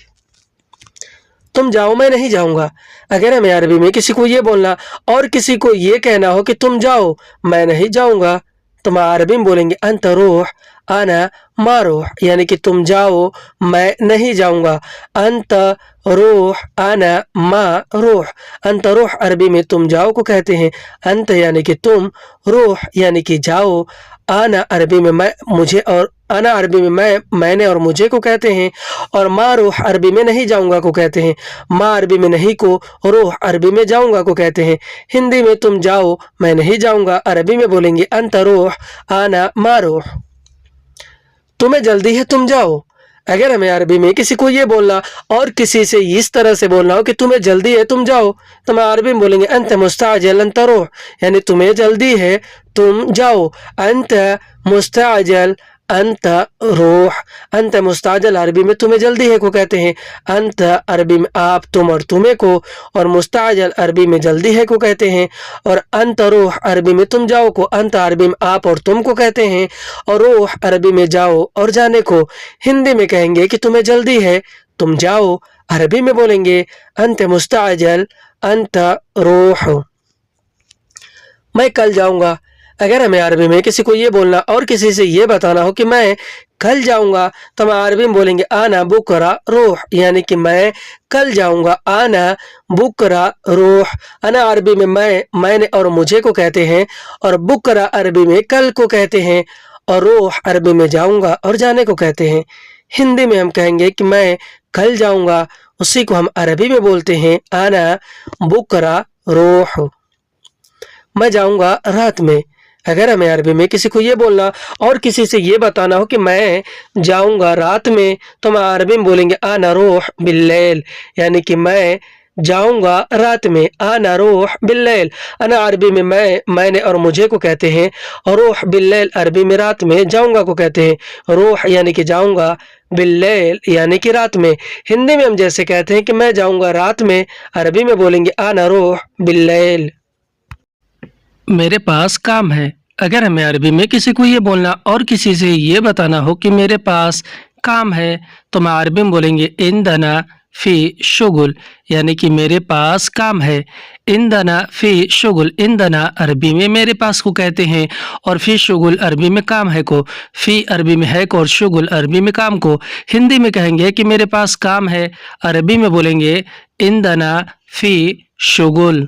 Speaker 1: تم جاؤ میں نہیں جاؤں گا. اگر ہمیں عربی میں کسی کو یہ بولنا اور کسی کو یہ کہنا ہو کہ تم جاؤ میں نہیں جاؤں گا تو ہم عربی میں بولیں گے انت روح انا ما روح، یعنی کہ تم جاؤ میں نہیں جاؤں گا. انت روح انا ما روح. انت روح عربی میں تم جاؤ کو کہتے ہیں. انت یعنی کہ تم، روح یعنی کہ جاؤ. آنا عربی میں مجھے اور انا عربی میں نے اور مجھے کو کہتے ہیں. اور ما روح عربی میں نہیں جاؤں گا کو کہتے ہیں. ما عربی میں نہیں کو، روح عربی میں جاؤں گا کو کہتے ہیں. ہندی میں تم جاؤ میں نہیں جاؤں گا، عربی میں بولیں گے انت روح آنا ما روح. تمہیں جلدی ہے تم جاؤ. اگر ہمیں عربی میں کسی کو یہ بولنا اور کسی سے اس طرح سے بولنا ہو کہ تمہیں جلدی ہے تم جاؤ تو ہم عربی میں بولیں گے انت مستعجل انت روح، یعنی تمہیں جلدی ہے تم جاؤ. انت مستعجل انت روح. انت مستعجل عربی میں تمہیں جلدی ہے کو کہتے ہیں. انت عربی میں آپ، تم اور تمہیں کو، اور مستعجل عربی میں جلدی ہے کو کہتے ہیں. اور انت روح عربی میں تم جاؤ کو، انت عربی میں آپ اور تم کو کہتے ہیں. اور روح عربی میں جاؤ اور جانے کو. ہندی میں کہیں گے کہ تمہیں جلدی ہے تم جاؤ، عربی میں بولیں گے انت مستعجل انت روح. میں کل جاؤں گا. اگر ہمیں عربی میں کسی کو یہ بولنا اور کسی سے یہ بتانا ہو کہ میں کل جاؤں گا تو ہم عربی میں بولیں گے آنا بکرا روح، یعنی کہ میں کل جاؤں گا. آنا بکرا روح. انا عربی میں نے اور مجھے کو کہتے ہیں. اور بکرا عربی میں کل کو کہتے ہیں. اور روح عربی میں جاؤں گا اور جانے کو کہتے ہیں. ہندی میں ہم کہیں گے کہ میں کل جاؤں گا، اسی کو ہم عربی میں بولتے ہیں آنا بکرا روح. میں جاؤں گا رات میں. اگر ہمیں عربی میں کسی کو یہ بولنا اور کسی سے یہ بتانا ہو کہ میں جاؤں گا رات میں تو ہم عربی میں بولیں گے آنا روح باللیل، یعنی کہ میں جاؤں گا رات میں. آنا روح باللیل. انا عربی میں نے اور مجھے کو کہتے ہیں. اور روح باللیل عربی میں رات میں جاؤں گا کو کہتے ہیں. روح یعنی کہ جاؤں گا، باللیل یعنی کہ رات میں. ہندی میں ہم جیسے کہتے ہیں کہ میں جاؤں گا رات میں، عربی میں بولیں گے آنا روح باللیل. میرے پاس کام ہے. اگر ہمیں عربی میں کسی کو یہ بولنا اور کسی سے یہ بتانا ہو کہ میرے پاس کام ہے تو ہم عربی میں بولیں گے عندنا فی شغل، یعنی کہ میرے پاس کام ہے. عندنا فی شغل. عندنا عربی میں میرے پاس کو کہتے ہیں اور فی شغل عربی میں کام ہے کو. فی عربی میں ہے کو اور شغل عربی میں کام کو. ہندی میں کہیں گے کہ میرے پاس کام ہے، عربی میں بولیں گے عندنا فی شغل.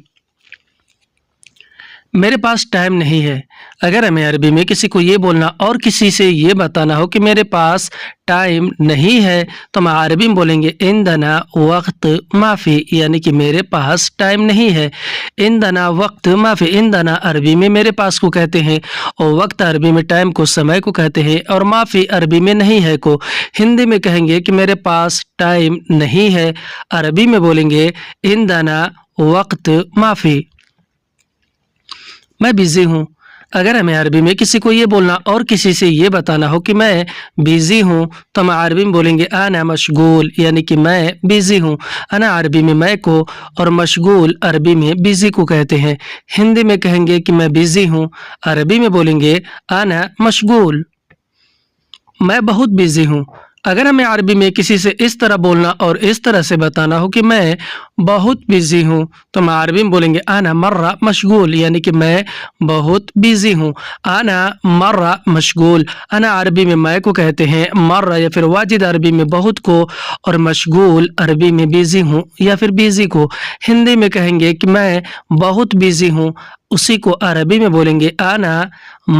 Speaker 1: میرے پاس ٹائم نہیں ہے. اگر ہمیں عربی میں کسی کو یہ بولنا اور کسی سے یہ بتانا ہو کہ میرے پاس ٹائم نہیں ہے تو ہم عربی میں بولیں گے عندنا وقت مافی، یعنی کہ میرے پاس ٹائم نہیں ہے. عندنا وقت مافی. عندنا عربی میں میرے پاس کو کہتے ہیں اور وقت عربی میں ٹائم کو، سمے کو کہتے ہیں. اور مافی عربی میں نہیں ہے کو. ہندی میں کہیں گے کہ میرے پاس ٹائم نہیں ہے، عربی میں بولیں گے عندنا وقت مافی. میں بزی ہوں. اگر ہمیں عربی میں کسی کو یہ بولنا اور کسی سے یہ بتانا ہو کہ میں بیزی ہوں تو ہم عربی میں بولیں گے انا مشغول، یعنی کہ میں بیزی ہوں۔ انا عربی میں میں کو اور مشغول عربی میں بیزی کو کہتے ہیں۔ ہندی میں کہیں گے کہ میں بیزی ہوں، عربی میں بولیں گے انا مشغول۔ میں بہت بیزی ہوں۔ اگر ہمیں عربی میں کسی سے اس طرح بولنا اور اس طرح سے بتانا ہو کہ میں بہت بیزی ہوں تو ہم عربی میں بولیں گے انا مرہ مشغول، یعنی کہ میں بہت بیزی ہوں۔ انا مرہ مشغول۔ انا عربی میں میں کو کہتے ہیں، مرہ یا پھر واجد عربی میں بہت کو، اور مشغول عربی میں بیزی ہوں یا پھر بیزی کو۔ ہندی میں کہیں گے کہ میں بہت بیزی ہوں، اسی کو عربی میں بولیں گے انا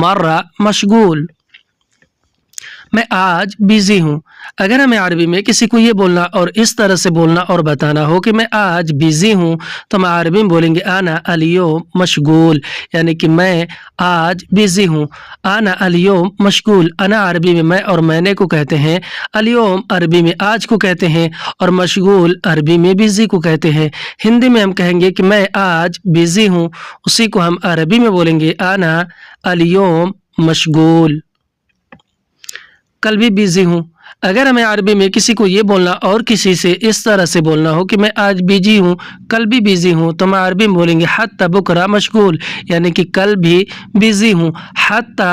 Speaker 1: مرہ مشغول۔ میں آج بیزی ہوں۔ اگر ہمیں عربی میں کسی کو یہ بولنا اور اس طرح سے بولنا اور بتانا ہو کہ میں آج بیزی ہوں تو ہم عربی میں بولیں گے انا الیوم مشغول، یعنی کہ میں آج بیزی ہوں۔ انا الیوم مشغول۔ انا عربی میں میں اور میں نے کو کہتے ہیں، الیوم عربی میں آج کو کہتے ہیں، اور مشغول عربی میں بیزی کو کہتے ہیں۔ ہندی میں ہم کہیں گے کہ میں آج بیزی ہوں، اسی کو ہم عربی میں بولیں گے انا الیوم مشغول۔ کل بھی بیزی ہوں۔ اگر ہمیں عربی میں کسی کو یہ بولنا اور کسی سے اس طرح سے بولنا ہو کہ میں آج بیزی ہوں، کل بھی بیزی ہوں، تو ہم عربی میں بولیں گے حتی بکرہ مشغول، یعنی کہ کل بھی بیزی ہوں۔ حتی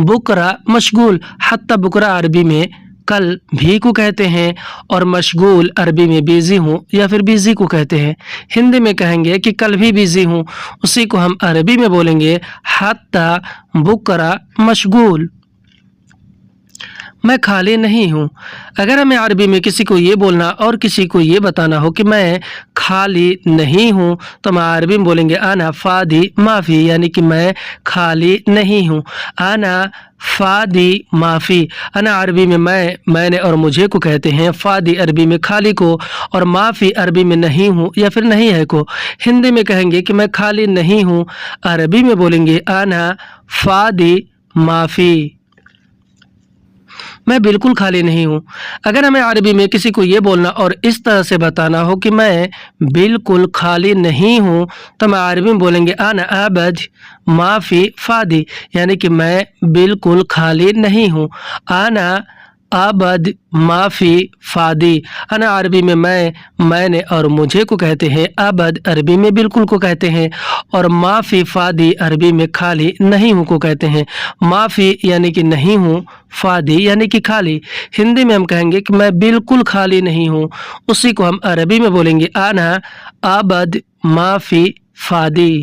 Speaker 1: بکرہ مشغول۔ حتی بکرہ عربی میں کل بھی کو کہتے ہیں، اور مشغول عربی میں بیزی ہوں یا پھر بیزی کو کہتے ہیں۔ ہندی میں کہیں گے کہ کل بھی بیزی ہوں، اسی کو ہم عربی میں بولیں گے حتی بکرہ مشغول۔ میں خالی نہیں ہوں۔ اگر ہمیں عربی میں کسی کو یہ بولنا اور کسی کو یہ بتانا ہو کہ میں خالی نہیں ہوں تو ہم عربی میں بولیں گے انا فاضی معافی، یعنی کہ میں خالی نہیں ہوں۔ انا فاضی معافی۔ انا عربی میں میں نے اور مجھے کو کہتے ہیں، فاضی عربی میں خالی کو، اور معافی عربی میں نہیں ہوں یا پھر نہیں ہے کو۔ ہندی میں کہیں گے کہ میں خالی نہیں ہوں، عربی میں بولیں گے انا فاضی معافی۔ میں بالکل خالی نہیں ہوں۔ اگر ہمیں عربی میں کسی کو یہ بولنا اور اس طرح سے بتانا ہو کہ میں بالکل خالی نہیں ہوں تو ہم عربی میں بولیں گے انا ابد ما فی فادی، یعنی کہ میں بالکل خالی نہیں ہوں۔ انا ابد ما فی فادی۔ انا عربی میں میں نے اور مجھے کو کہتے ہیں، ابد عربی میں بالکل کو کہتے ہیں، اور ما فی فادی عربی میں خالی نہیں ہوں کو کہتے ہیں۔ ما فی یعنی کہ نہیں ہوں، فادی یعنی کہ خالی۔ ہندی میں ہم کہیں گے کہ میں بالکل خالی نہیں ہوں، اسی کو ہم عربی میں بولیں گے انا ابد ما فی فادی۔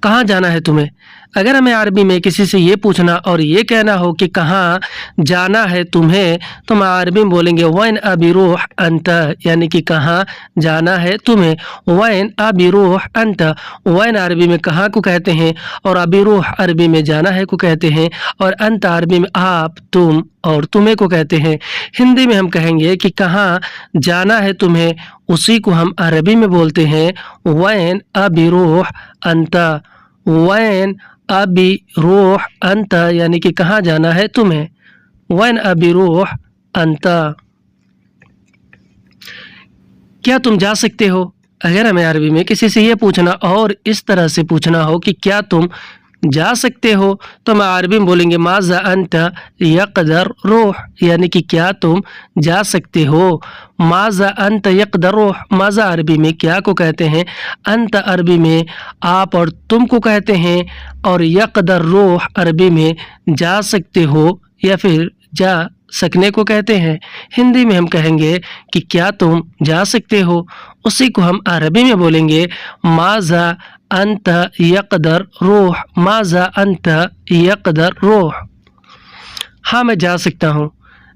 Speaker 1: کہاں جانا ہے تمہیں؟ اگر ہمیں عربی میں کسی سے یہ پوچھنا اور یہ کہنا ہو کہ کہاں جانا ہے تمہیں تو ہم عربی میں بولیں گے وین ابی روح انت، یعنی کہ کہاں جانا ہے تمہیں۔ وین ابی روح انت۔ وین عربی میں کہاں کو کہتے ہیں، اور ابی روح عربی میں جانا ہے کو کہتے ہیں، اور انت عربی میں آپ، تم اور تمہیں کو کہتے ہیں۔ ہندی میں ہم کہیں گے کہ کہاں جانا ہے تمہیں، اسی کو ہم عربی میں بولتے ہیں وین ابی روح انت۔ وین ابی روح انت، یعنی کہ کہاں جانا ہے تمہیں۔ وین ابی روح انت۔ کیا تم جا سکتے ہو؟ اگر ہمیں عربی میں کسی سے یہ پوچھنا اور اس طرح سے پوچھنا ہو کہ کیا تم جا سکتے ہو تو ہم عربی میں بولیں گے ماذا انت یقدر روح، یعنی کہ کیا تم جا سکتے ہو۔ ماذا انت یقدر روح۔ ماذا عربی میں کیا کو کہتے ہیں، انت عربی میں آپ اور تم کو کہتے ہیں، اور یقدر روح عربی میں جا سکتے ہو یا پھر جا سکنے کو کہتے ہیں۔ ہندی میں ہم کہیں گے کہ کیا تم جا سکتے ہو، اسی کو ہم عربی میں بولیں گے ماذا انت یقدر روح۔ ماذا انت یقدر روح۔ ہاں میں جا سکتا ہوں۔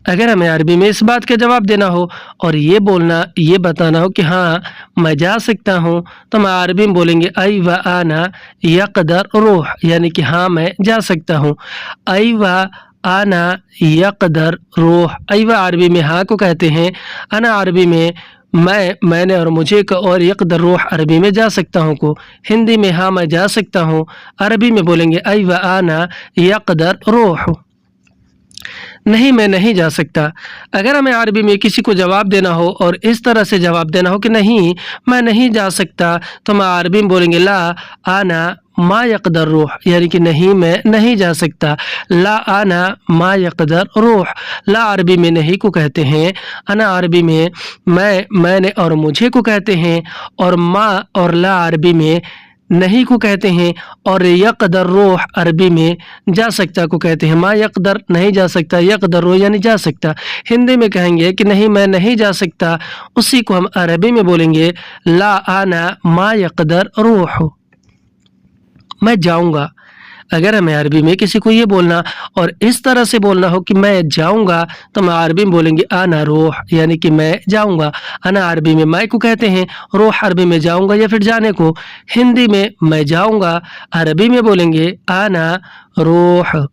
Speaker 1: اگر ہمیں عربی میں اس بات کا جواب دینا ہو اور یہ بولنا، یہ بتانا ہو کہ ہاں میں جا سکتا ہوں تو ہم عربی میں بولیں گے ایوہ انا یقدر روح، یعنی کہ ہاں میں جا سکتا ہوں۔ ایوہ انا یقدر روح۔ ایوہ عربی میں ہاں کو کہتے ہیں، انا عربی میں میں نے اور مجھے کو، اور یقدر روح عربی میں جا سکتا ہوں کو۔ ہندی میں ہاں میں جا سکتا ہوں، عربی میں بولیں گے ایوہ انا یقدر روح۔ نہیں میں نہیں جا سکتا۔ اگر ہمیں عربی میں کسی کو جواب دینا ہو اور اس طرح سے جواب دینا ہو کہ نہیں میں نہیں جا سکتا تو ہم عربی میں بولیں گے لا انا मा यक़दर रूह यानी कि नहीं मैं नहीं जा सकता। ला आना मा यक़दर रूह, ला अरबी में नहीं को कहते हैं, अना अरबी में मैंने और मुझे को कहते हैं, और मा और ला अरबी में नहीं को कहते हैं, और यक़दर रूह अरबी में जा सकता को कहते हैं। मा यक़दर नहीं जा सकता, यक़दर रूह यानी जा सकता। हिंदी में कहेंगे कि नहीं मैं नहीं जा सकता, उसी को हम अरबी में बोलेंगे ला आना मा यक़दर रूह, मैं जाऊंगा। अगर हमें अरबी में किसी को ये बोलना और इस तरह से बोलना हो कि मैं जाऊंगा, तो हम अरबी में बोलेंगे आना रूह यानी कि मैं जाऊंगा। अना अरबी में मैं को कहते हैं, रूह अरबी में जाऊंगा या फिर जाने को। हिंदी में मैं जाऊंगा, अरबी में बोलेंगे आना रूह,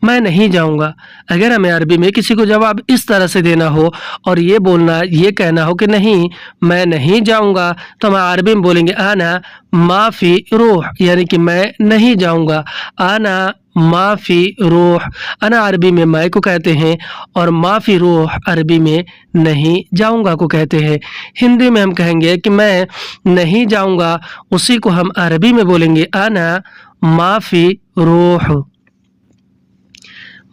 Speaker 1: मैं नहीं जाऊंगा। अगर हमें अरबी में किसी को जवाब इस तरह से देना हो और ये बोलना ये कहना हो कि नहीं मैं नहीं जाऊंगा, तो हम अरबी में बोलेंगे आना माफ़ी रूह यानी कि मैं नहीं जाऊंगा। आना माफ़ी रूह, अना अरबी में मैं को कहते हैं और माफ़ी रूह अरबी में नहीं जाऊंगा को कहते हैं। हिंदी में हम कहेंगे कि मैं नहीं जाऊंगा, उसी को हम अरबी में बोलेंगे आना माफ़ी रूह,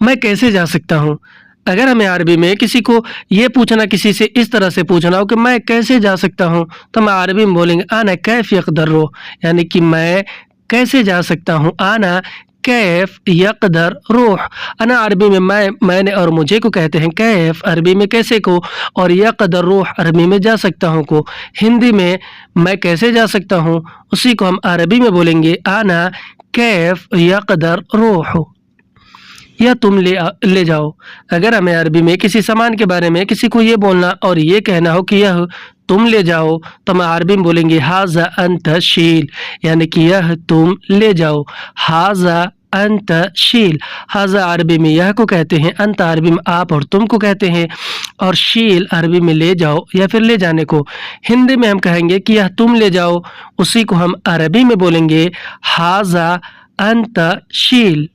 Speaker 1: मैं कैसे जा सकता हूँ। अगर हमें अरबी में किसी को ये पूछना, किसी से इस तरह से पूछना हो कि मैं कैसे जा सकता हूँ, तो हम अरबी में बोलेंगे आना कैफ यक़दर रूह यानी कि मैं कैसे जा सकता हूँ। आना कैफ यक़दर रूह, अना अरबी में मैंने और मुझे को कहते हैं, कैफ अरबी में कैसे को, और यक़दर रूह अरबी में जा सकता हूँ को। हिंदी में मैं कैसे जा सकता हूँ, उसी को हम अरबी में बोलेंगे आना कैफ यक़दर रूह, या तुम ले जाओ। अगर हमें अरबी में किसी सामान के बारे में किसी को ये बोलना और ये कहना हो कि यह तुम ले जाओ, तो हम अरबी में बोलेंगे हाज़ा अंत शील यानी कि यह तुम ले जाओ। हाज़ा अंत शील, हाज़ा अरबी में यह को कहते हैं, अंत अरबी में आप और तुम को कहते हैं, और शील अरबी में ले जाओ या फिर ले जाने को। हिंदी में हम कहेंगे कि यह तुम ले जाओ, उसी को हम अरबी में बोलेंगे हाज़ा अंत शील,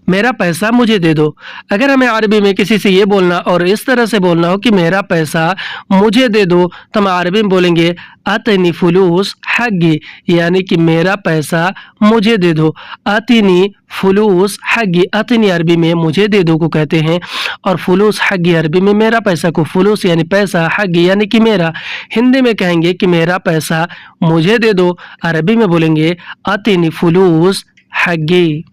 Speaker 1: मेरा पैसा मुझे दे दो। अगर हमें अरबी में किसी से ये बोलना और इस तरह से बोलना हो कि मेरा पैसा मुझे दे दो, तो हम अरबी में बोलेंगे आतिनी फुलूस हग्गी यानी कि मेरा पैसा मुझे दे दो। आतिनी फुलूस हग्गी, आतिनी अरबी में मुझे दे दो को कहते हैं, और फुलूस हग्गी अरबी में मेरा पैसा को। फुलूस यानी पैसा, हग्गी यानी कि मेरा। हिंदी में कहेंगे कि मेरा पैसा मुझे दे दो, अरबी में बोलेंगे आतिनी फुलूस हग्गी,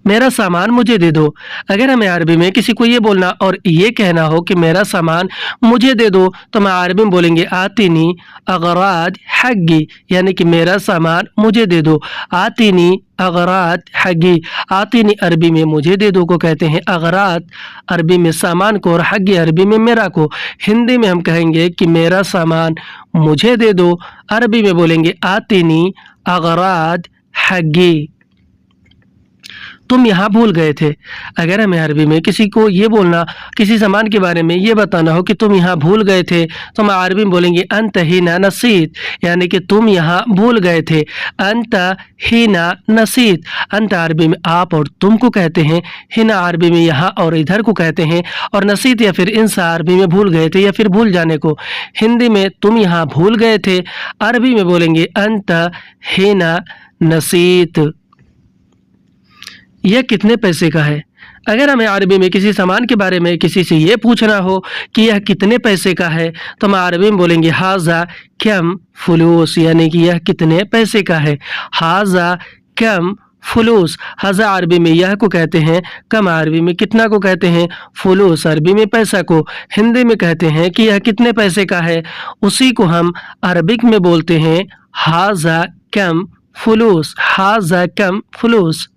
Speaker 1: मेरा सामान मुझे दे दो। अगर हमें अरबी में किसी को ये बोलना और ये कहना हो कि मेरा सामान मुझे दे दो, तो हम अरबी में बोलेंगे आतिनी अगराद हग्गी यानी कि मेरा सामान मुझे दे दो। आतिनी अगराद हग्गी, आतिनी अरबी में मुझे दे दो को कहते हैं, अगराद अरबी में सामान को, और हग्गी अरबी में मेरा को। हिंदी में हम कहेंगे कि मेरा सामान मुझे दे दो, अरबी में बोलेंगे आतिनी अगराद हग्गी, तुम यहाँ भूल गए थे। अगर हमें अरबी में किसी को ये बोलना, किसी सामान के बारे में ये बताना हो कि तुम यहाँ भूल गए थे, तो हम अरबी में बोलेंगे अंत हीना नसीत यानी कि तुम यहाँ भूल गए थे। अंत हीना नसीत, अंत अरबी में आप और तुम को कहते हैं, हिना अरबी में यहाँ और इधर को कहते हैं, और नसीत या फिर इंसा अरबी में भूल गए थे या फिर भूल जाने को। हिंदी में तुम यहाँ भूल गए थे, अरबी में बोलेंगे अंत हीना नसीत, यह कितने पैसे का है। अगर हमें अरबी में किसी सामान के बारे में किसी से ये पूछना हो कि यह कितने पैसे का है, तो हम अरबी में बोलेंगे हाज़ा कम फुलूस यानी कि यह कितने पैसे का है। हाज़ा कम फुलूस, हाज़ा अरबी में यह को कहते हैं, कम अरबी में कितना को कहते हैं, फुलूस अरबी में पैसा को। हिंदी में कहते हैं कि यह कितने पैसे का है, उसी को हम अरबिक में बोलते हैं हाज़ा कम फुलूस, हाज़ा कम फुलूस,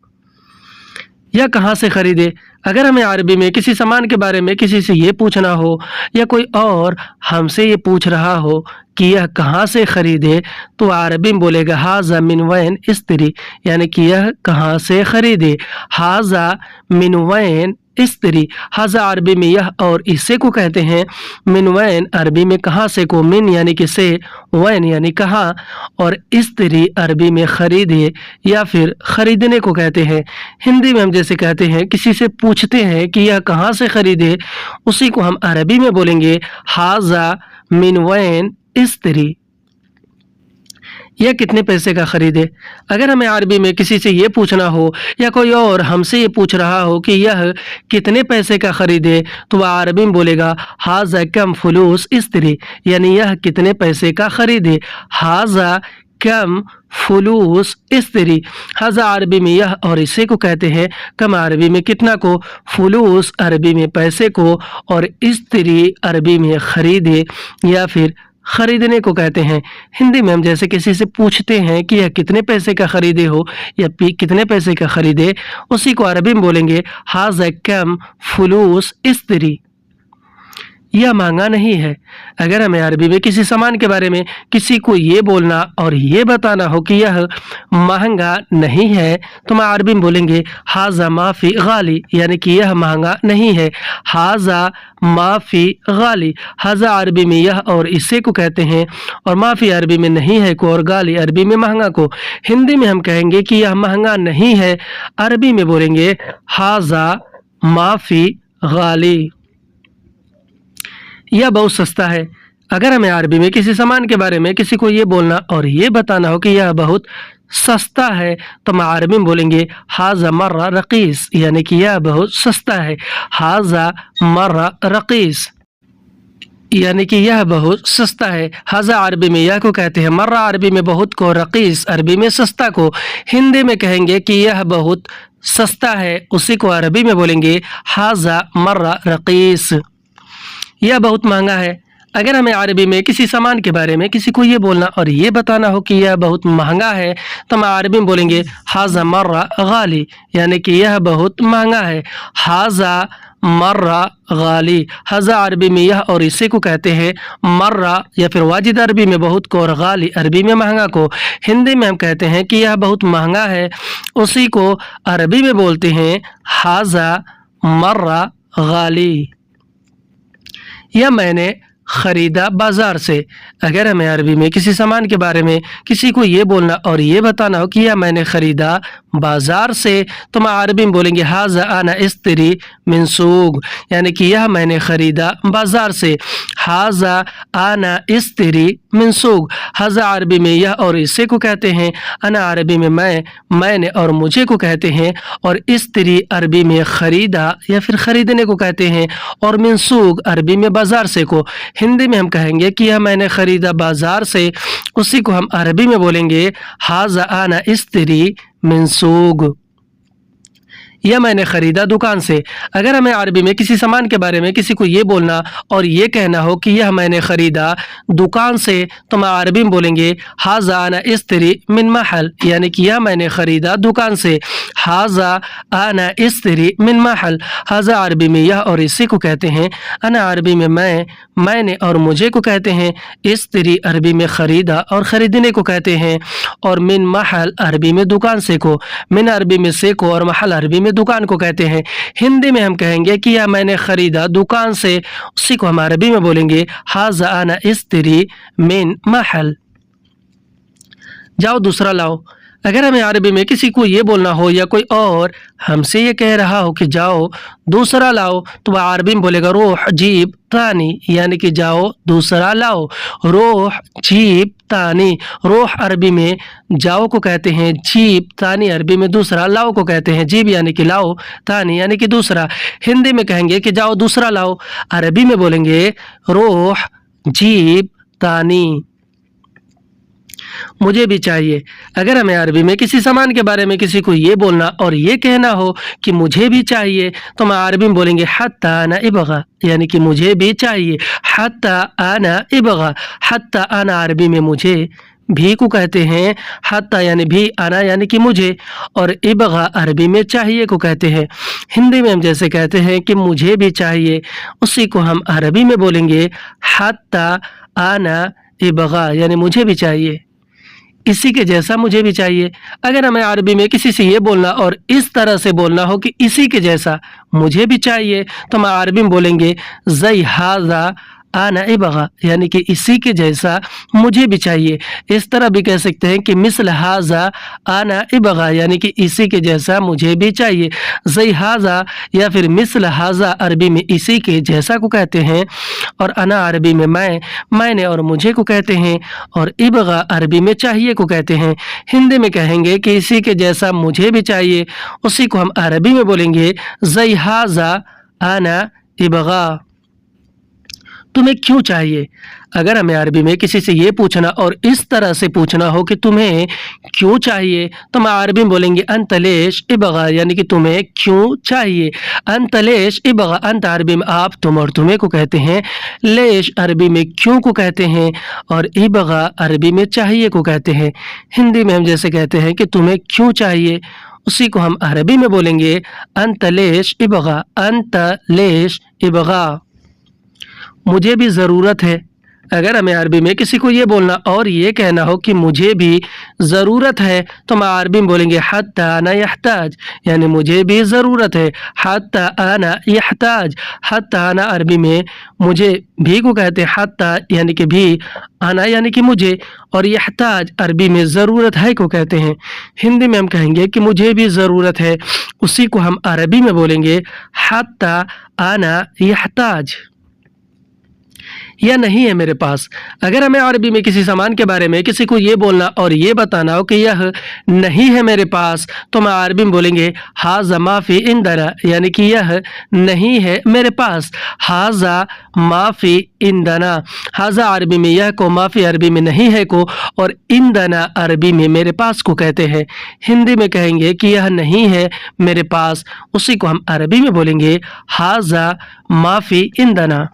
Speaker 1: या कहाँ से खरीदे। अगर हमें अरबी में किसी सामान के बारे में किसी से ये पूछना हो या कोई और हमसे ये पूछ रहा हो कि यह कहाँ से खरीदे, तो अरबी में बोलेगा हाज़ा मिन वैन इस्त्री यानी कि यह कहाँ से खरीदे। हाज़ा मिन वैन इस्त्री, हाज़ा अरबी में यह और इससे को कहते हैं, मिन वैन अरबी में कहाँ से को, मिन यानी कि से, वैन यानी कहाँ, और इस्त्री अरबी में खरीदे या फिर खरीदने को कहते हैं। हिंदी में हम जैसे कहते हैं, किसी से पूछते हैं कि यह कहाँ से खरीदे, उसी को हम अरबी में बोलेंगे हाज़ा मिन वैन इस्त्री, यह कितने पैसे का खरीदे। अगर हमें अरबी में किसी से ये पूछना हो या कोई और हमसे ये पूछ रहा हो कि यह कितने पैसे का खरीदे, तो वह अरबी में बोलेगा हाजा कम फुलूस इस्तरी, यानी यह कितने पैसे का खरीदे। हाजा कम फुलूस इस्तरी, हाजा अरबी में यह और इसे को कहते हैं, कम अरबी में कितना को, फुलूस अरबी में पैसे को, और इस्तरी अरबी में खरीदे या फिर खरीदने को कहते हैं। हिंदी में हम जैसे किसी से पूछते हैं कि यह कितने पैसे का खरीदे हो या कितने पैसे का खरीदे, उसी को अरबी में बोलेंगे हाज़ा कम फुलूस इस्तरी, यह महंगा नहीं है। अगर हमें अरबी में किसी सामान के बारे में किसी को ये बोलना और ये बताना हो कि यह महंगा नहीं है, तो हम अरबी में बोलेंगे हाज़ा माफ़ी गाली, यानी कि यह महंगा नहीं है। हाज़ा माफ़ी गाली, हाज़ा अरबी में यह और इसे को कहते हैं, और माफ़ी अरबी में नहीं है को, और गाली अरबी में महंगा को। हिंदी में हम कहेंगे कि यह महंगा नहीं है, अरबी में बोलेंगे हाज़ा माफ़ी गाली, यह बहुत सस्ता है। अगर हमें अरबी में किसी सामान के बारे में किसी को ये बोलना और ये बताना हो कि यह बहुत सस्ता है, तो हम अरबी में बोलेंगे हाज़ा मर्रा रकीस, यानी कि यह बहुत सस्ता है। हाज़ा मर्रा रकीस, यानी कि यह बहुत सस्ता है। हाज़ा अरबी में यह को कहते हैं, मर्रा अरबी में बहुत को, रकीस अरबी में सस्ता को। हिंदी में कहेंगे कि यह बहुत सस्ता है, उसी को अरबी में बोलेंगे हाज़ा मर्रा रकीस, यह बहुत महंगा है। अगर हमें अरबी में किसी सामान के बारे में किसी को ये बोलना और ये बताना हो कि यह बहुत महंगा है, तो हम अरबी में बोलेंगे हाज़ा मर्रा गाली, यानी कि यह बहुत महंगा है। हाज़ा मर्रा गाली, हाज़ा अरबी में यह और इसे को कहते हैं, मर्रा या फिर वाजिद अरबी में बहुत को, और गाली अरबी में महंगा को। हिंदी में हम कहते हैं कि यह बहुत महंगा है, उसी को अरबी में बोलते हैं हाज़ा मर्रा गाली, यह मैंने ख़रीदा बाज़ार से। अगर हमें अरबी में किसी सामान के बारे में किसी को ये बोलना और ये बताना हो कि यह मैंने ख़रीदा बाज़ार से, तो हम अरबी में बोलेंगे हाज़ा आना इस्तरी मिन सूक, यानी कि यह मैंने ख़रीदा बाज़ार से। हाज़ा आना इस्तरी मिन सूक, हाज़ा अरबी में यह और इसे को कहते हैं, अना अरबी में मैं, मैंने और मुझे को कहते हैं, और इस्तरी अरबी में ख़रीदा या फिर ख़रीदने को कहते हैं, और मिन सूक अरबी में बाज़ार से को। हिंदी में हम कहेंगे कि यह मैंने ख़रीदा बाज़ार से, उसी को हम अरबी में बोलेंगे हाज़ा आना इस्तरी मिन सूक, यह मैंने ख़रीदा दुकान से। अगर हमें अरबी में किसी सामान के बारे में किसी को ये बोलना और ये कहना हो कि यह मैंने ख़रीदा दुकान से, तो हम अरबी में बोलेंगे हाज़ा आना इस्तरी मिन महल, यानी कि यह मैंने ख़रीदा दुकान से। हाज़ा आना इस्तरी मिन महल, हाज़ा अरबी में यह और इसे को कहते हैं, अना अरबी में मैं, मैंने और मुझे को कहते हैं, इस्तरी अरबी में ख़रीदा और ख़रीदने को कहते हैं, और मिन महल अरबी में दुकान से को। मिन अरबी में से को और महल अरबी में दुकान को कहते हैं। हिंदी में हम कहेंगे कि यह मैंने ख़रीदा दुकान से, उसी को हम अरबी में बोलेंगे हाज़ा आना इस्तरी मिन महल, जाओ दूसरा लाओ। अगर हमें अरबी में किसी को ये बोलना हो या कोई और हमसे ये कह रहा हो कि जाओ दूसरा लाओ, तो वह अरबी में बोलेगा रोह जीब तानी, यानी कि जाओ दूसरा लाओ। रोह जीब तानी, रोह अरबी में जाओ को कहते हैं, जीब तानी अरबी में दूसरा, लाओ को कहते हैं। जीब यानी कि लाओ, तानी यानी कि दूसरा। हिंदी में कहेंगे कि जाओ दूसरा लाओ, अरबी में बोलेंगे रोह जीब तानी, मुझे भी चाहिए। अगर हमें अरबी में किसी सामान के बारे में किसी को ये बोलना और ये कहना हो कि मुझे भी चाहिए, तो हम अरबी में बोलेंगे हत्ता आना इबगा, यानी कि मुझे भी चाहिए। हत्ता आना इबगा, हत्ता आना अरबी में मुझे भी को कहते हैं, हत्ता यानी भी, आना यानी कि मुझे, और इबगा अरबी में चाहिए को कहते हैं। हिंदी में हम जैसे कहते हैं कि मुझे भी चाहिए, उसी को हम अरबी में बोलेंगे हत्ता आना इबगा, यानी मुझे भी चाहिए, इसी के जैसा मुझे भी चाहिए। अगर हमें अरबी में किसी से ये बोलना और इस तरह से बोलना हो कि इसी के जैसा मुझे भी चाहिए, तो हम अरबी में बोलेंगे ज़ई हाज़ा आना इबगा, यानी कि इसी के जैसा मुझे भी चाहिए। इस तरह भी कह सकते हैं कि मिसल हाजा आना इबगा, यानी कि इसी के जैसा मुझे भी चाहिए। ज़ई हाजा या फिर मिसल हाजा अरबी में इसी के जैसा को कहते हैं, और अना अरबी में मैंने और मुझे को कहते हैं, और इबगा अरबी में चाहिए को कहते हैं। हिंदी में कहेंगे कि इसी के जैसा मुझे भी चाहिए, उसी को हम अरबी में बोलेंगे ज़ई हाजा आना इबगा। तुम्हें क्यों चाहिए? अगर हमें अरबी में किसी से ये पूछना और इस तरह से पूछना हो कि तुम्हें क्यों चाहिए, तो हम अरबी में बोलेंगे अंत लेश इबगा, यानी कि तुम्हें क्यों चाहिए। अंत लेश इबगा, अंत अरबी में आप, तुम और तुम्हें को कहते हैं, लेश अरबी में क्यों को कहते हैं, और इबगा अरबी में चाहिए को कहते हैं। हिंदी में हम जैसे कहते हैं कि तुम्हें क्यों चाहिए, उसी को हम अरबी में बोलेंगे अंत लेश इबगा, अंत लेश इबगा। मुझे भी ज़रूरत है। अगर हमें अरबी में किसी को ये बोलना और ये कहना हो कि मुझे भी ज़रूरत है, तो हम अरबी में बोलेंगे हत्ता अना यहताज, यानी मुझे भी ज़रूरत है। हत्ता अना यहताज, हत्ता अना अरबी में मुझे भी को कहते हैं, हत्ता यानी कि भी, अना यानी कि मुझे, और यहताज अरबी में ज़रूरत है को कहते हैं। हिंदी में हम कहेंगे कि मुझे भी ज़रूरत है, उसी को हम अरबी में बोलेंगे हत्ता अना यहताज। या नहीं है मेरे पास। अगर हमें अरबी में किसी सामान के बारे में किसी को ये बोलना और ये बताना हो कि यह नहीं है मेरे पास, तो हम अरबी में बोलेंगे हाज़ा माफ़ी इंदना, यानी कि यह नहीं है मेरे पास। हाज़ा माफ़ी इंदना, हाज़ा अरबी में यह को, माफ़ी अरबी में नहीं है को, और इंदना अरबी में मेरे पास को कहते हैं। हिंदी में कहेंगे कि यह नहीं है मेरे पास, उसी को हम अरबी में बोलेंगे हाज़ा माफ़ी इंदना।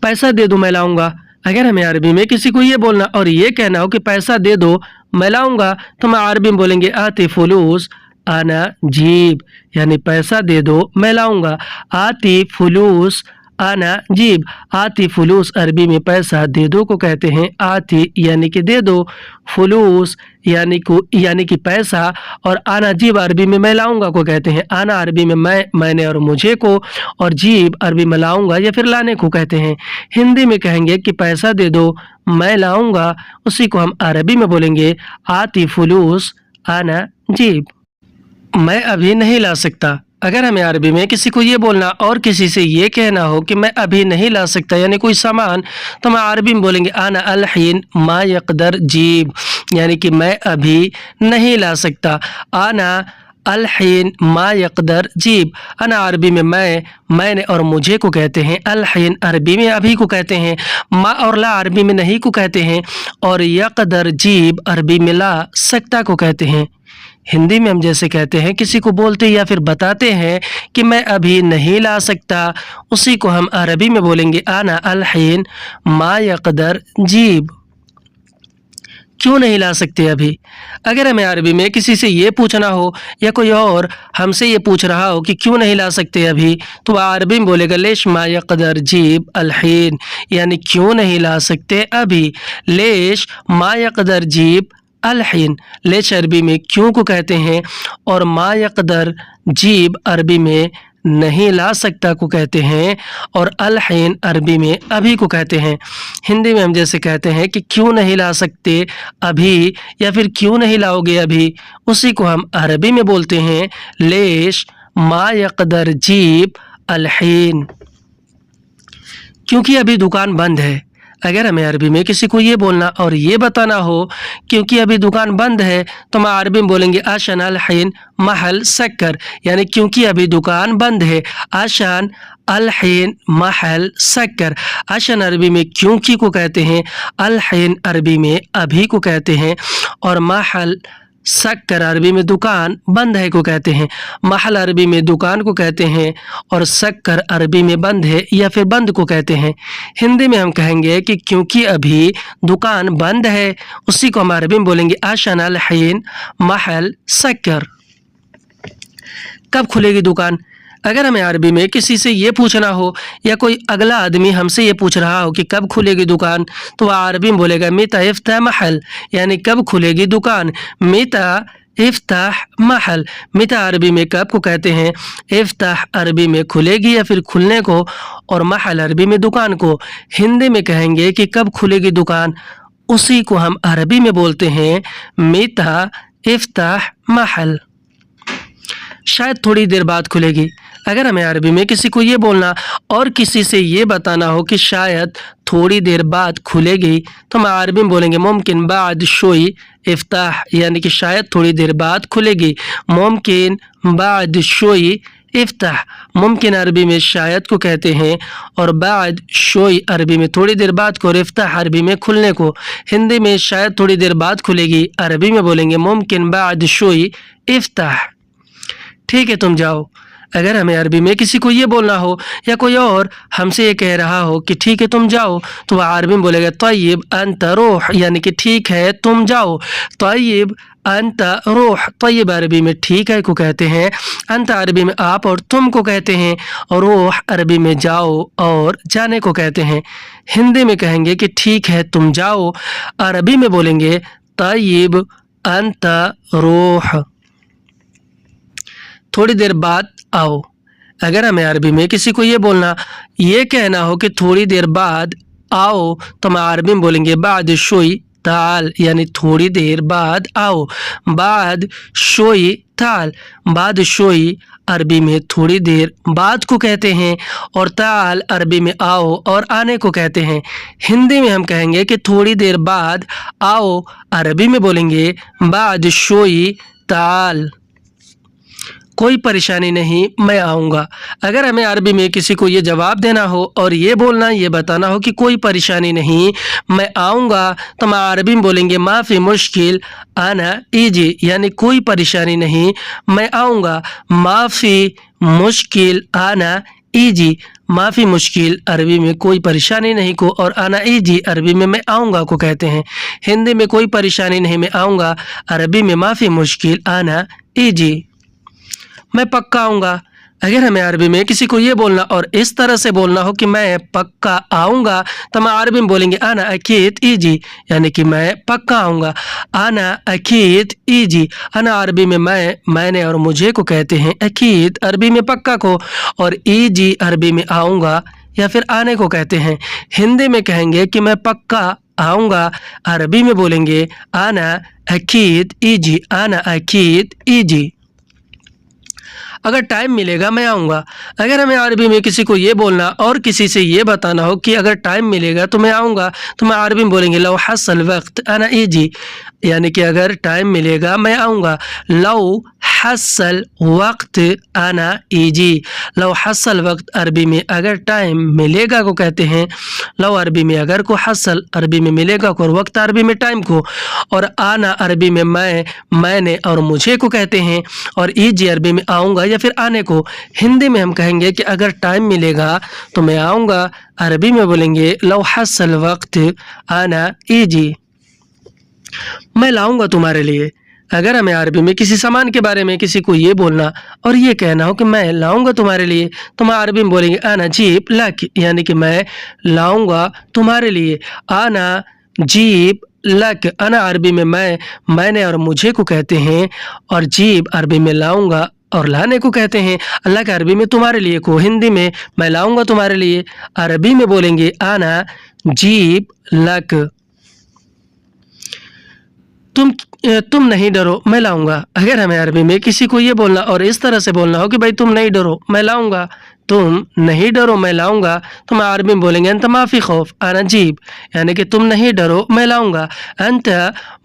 Speaker 1: पैसा दे दो मैं लाऊंगा। अगर हमें अरबी में किसी को ये बोलना और ये कहना हो कि पैसा दे दो मैं लाऊंगा, तो हम अरबी में बोलेंगे आती फुलूस आना जीब, यानी पैसा दे दो मैं लाऊंगा। आती फुलूस आना जीब, आती फुलूस अरबी में पैसा दे दो को कहते हैं। आती यानी कि दे दो, फुलूस यानी कि पैसा, और आना जीब अरबी में मैं लाऊंगा को कहते हैं। आना अरबी में मैंने और मुझे को, और जीब अरबी में लाऊंगा या फिर लाने को कहते हैं। हिंदी में कहेंगे कि पैसा दे दो मैं लाऊंगा, उसी को हम अरबी में बोलेंगे आती फुलूस आना जीब। मैं अभी नहीं ला सकता। अगर हमें अरबी में किसी को ये बोलना और किसी से ये कहना हो कि मैं अभी नहीं ला सकता, यानी कोई सामान, तो हम अरबी में बोलेंगे आना अलहीन मा यक़दर जीब, यानी कि मैं अभी नहीं ला सकता। आना अलहीन मा यक़दर जीब, अना अरबी में मैंने और मुझे को कहते हैं। अलहीन अरबी में अभी को कहते हैं। मा और ला अरबी में नहीं को कहते हैं, और यक़दर जीब अरबी में ला सकता को कहते हैं। हिंदी में हम जैसे कहते हैं, किसी को बोलते या फिर बताते हैं कि मैं अभी नहीं ला सकता, उसी को हम अरबी में बोलेंगे आना अलहीन मा यक़दर जीब। क्यों नहीं ला सकते अभी? अगर हमें अरबी में किसी से ये पूछना हो या कोई और हमसे ये पूछ रहा हो कि क्यों नहीं ला सकते अभी, तो वह अरबी में बोलेगा लेश मा यक़दर जीब अलहीन, यानी क्यों नहीं ला सकते अभी। लेश मा यक़दर जीब अलहीन, लेश अरबी में क्यों को कहते हैं, और मा यक़दर जीब अरबी में नहीं ला सकता को कहते हैं, और अलहीन अरबी में अभी को कहते हैं। हिंदी में हम जैसे कहते हैं कि क्यों नहीं ला सकते अभी, या फिर क्यों नहीं लाओगे अभी, उसी को हम अरबी में बोलते हैं लेश मा यक़दर जीब अलहीन। क्योंकि अभी दुकान बंद है। अगर हमें अरबी में किसी को ये बोलना और ये बताना हो क्योंकि अभी दुकान बंद है, तो हम अरबी में बोलेंगे आशन अलहीन महल सक्कर, यानी क्योंकि अभी दुकान बंद है। आशन अलहीन महल सक्कर, आशन अरबी में क्योंकि को कहते हैं, अलहीन अरबी में अभी को कहते हैं, और महल सक्कर अरबी में दुकान बंद है को कहते हैं। महल अरबी में दुकान को कहते हैं, और सक्कर अरबी में बंद है या फिर बंद को कहते हैं। हिंदी में हम कहेंगे कि क्योंकि अभी दुकान बंद है, उसी को हम अरबी में बोलेंगे आशन अलहीन महल सक्कर। कब खुलेगी दुकान? अगर हमें अरबी में किसी से ये पूछना हो या कोई अगला आदमी हमसे ये पूछ रहा हो कि कब खुलेगी दुकान, तो वह अरबी में बोलेगा मीता इफ्ता महल, यानी कब खुलेगी दुकान। मीता इफ्ताह महल, मिता अरबी में कब को कहते हैं, इफ्ताह अरबी में खुलेगी या फिर खुलने को, और महल अरबी में दुकान को। हिंदी में कहेंगे कि कब खुलेगी दुकान, उसी को हम अरबी में बोलते हैं मिता इफ्ताह महल। शायद थोड़ी देर बाद खुलेगी, अगर हमें अरबी में किसी को ये बोलना और किसी से ये बताना हो कि शायद थोड़ी देर बाद खुलेगी, तो हम अरबी में बोलेंगे मुमकिन बाद शोई इफ्ताह, यानी कि शायद थोड़ी देर बाद खुलेगी। मुमकिन बाद शोई इफ्ताह, मुमकिन अरबी में शायद को कहते हैं और बाद शोई अरबी में थोड़ी देर बाद को, और इफ्ताह अरबी में खुलने को। हिंदी में शायद थोड़ी देर बाद खुलेगी, अरबी में बोलेंगे मुमकिन बाद शोई इफ्ताह। ठीक है तुम जाओ। अगर हमें अरबी में किसी को ये बोलना हो या कोई और हमसे ये कह रहा हो कि ठीक है तुम जाओ, तो वह अरबी में बोलेगा तय्यब अंत रूह, यानी कि ठीक है तुम जाओ। तय्यब अंत रूह, तय्यब अरबी में ठीक है को कहते हैं, अंत अरबी में आप और तुम को कहते हैं, और रूह अरबी में जाओ और जाने को कहते हैं। हिंदी में कहेंगे कि ठीक है तुम जाओ, अरबी में बोलेंगे तय्यब अंत रूह। थोड़ी देर बाद आओ, अगर हमें अरबी में किसी को ये बोलना, ये कहना हो कि थोड़ी देर बाद आओ, तो हम अरबी में बोलेंगे बाद शोई ताल, यानी थोड़ी देर बाद आओ। बाद शोई ताल, बाद शोई अरबी में थोड़ी देर बाद को कहते हैं, और ताल अरबी में आओ और आने को कहते हैं। हिंदी में हम कहेंगे कि थोड़ी देर बाद आओ, अरबी में बोलेंगे बाद शोई ताल। कोई परेशानी नहीं, मैं आऊँगा। अगर हमें अरबी में किसी को ये जवाब देना हो और ये बोलना, ये बताना हो कि कोई परेशानी नहीं, मैं आऊँगा, तो हम अरबी में बोलेंगे माफ़ी मुश्किल आना इजी, यानी कोई परेशानी नहीं, मैं आऊँगा। माफ़ी मुश्किल आना इजी, माफ़ी मुश्किल अरबी में कोई परेशानी नहीं को, और आना इजी अरबी में मैं आऊँगा को कहते हैं। हिंदी में कोई परेशानी नहीं, मैं आऊँगा, अरबी में माफ़ी मुश्किल आना इजी। मैं पक्का आऊँगा, अगर हमें अरबी में किसी को ये बोलना और इस तरह से बोलना हो कि मैं पक्का आऊँगा, तो हम अरबी में बोलेंगे आना अकीद इजी, यानी कि मैं पक्का आऊँगा। आना अकीद इजी, आना अरबी में मैंने और मुझे को कहते हैं, अकीद अरबी में पक्का को, और इजी अरबी में आऊँगा या फिर आने को कहते हैं। हिंदी में कहेंगे कि मैं पक्का आऊँगा, अरबी में बोलेंगे आना अकीद इजी, आना अकीद इजी। अगर टाइम मिलेगा मैं आऊँगा, अगर हमें अरबी में किसी को ये बोलना और किसी से ये बताना हो कि अगर टाइम मिलेगा तो मैं आऊँगा, तो मैं अरबी में बोलेंगे लौ हसल वक्त आना इजी, यानी कि अगर टाइम मिलेगा मैं आऊँगा। लौ हसल वक्त आना इजी, लौ हसल वक्त अरबी में अगर टाइम मिलेगा को कहते हैं, लौ अरबी में अगर को, हसल अरबी में मिलेगा को, और वक्त अरबी में टाइम को, और आना अरबी में मैंने और मुझे को कहते हैं, और इजी अरबी में आऊँगा या फिर आने को। हिंदी में हम कहेंगे कि अगर टाइम मिलेगा तो मैं आऊँगा, अरबी में बोलेंगे लौ हसल वक्त आना इजी। मैं लाऊंगा तुम्हारे लिए, अगर हमें अरबी में किसी सामान के बारे में किसी को ये बोलना और ये कहना हो कि मैं लाऊंगा तुम्हारे लिए, तो हम अरबी में बोलेंगे आना जीब लक, यानी कि मैं लाऊंगा तुम्हारे लिए। आना जीब लक, आना अरबी में मैंने और मुझे को कहते हैं, और जीब अरबी में लाऊंगा और लाने को कहते हैं। अल्लाह के अरबी में तुम्हारे लिए को, हिंदी में मैं लाऊंगा तुम्हारे लिए, अरबी में बोलेंगे आना जीब लक। तुम नहीं डरो, मैं लाऊंगा, अगर हमें अरबी में किसी को ये बोलना और इस तरह से बोलना हो कि भाई तुम नहीं डरो, मैं लाऊंगा, तुम नहीं डरो, मैं लाऊंगा, तो हम अरबी में बोलेंगे अंत माफ़ी खौफ आना जीब, यानी कि तुम नहीं डरो, मैं लाऊंगा। अंत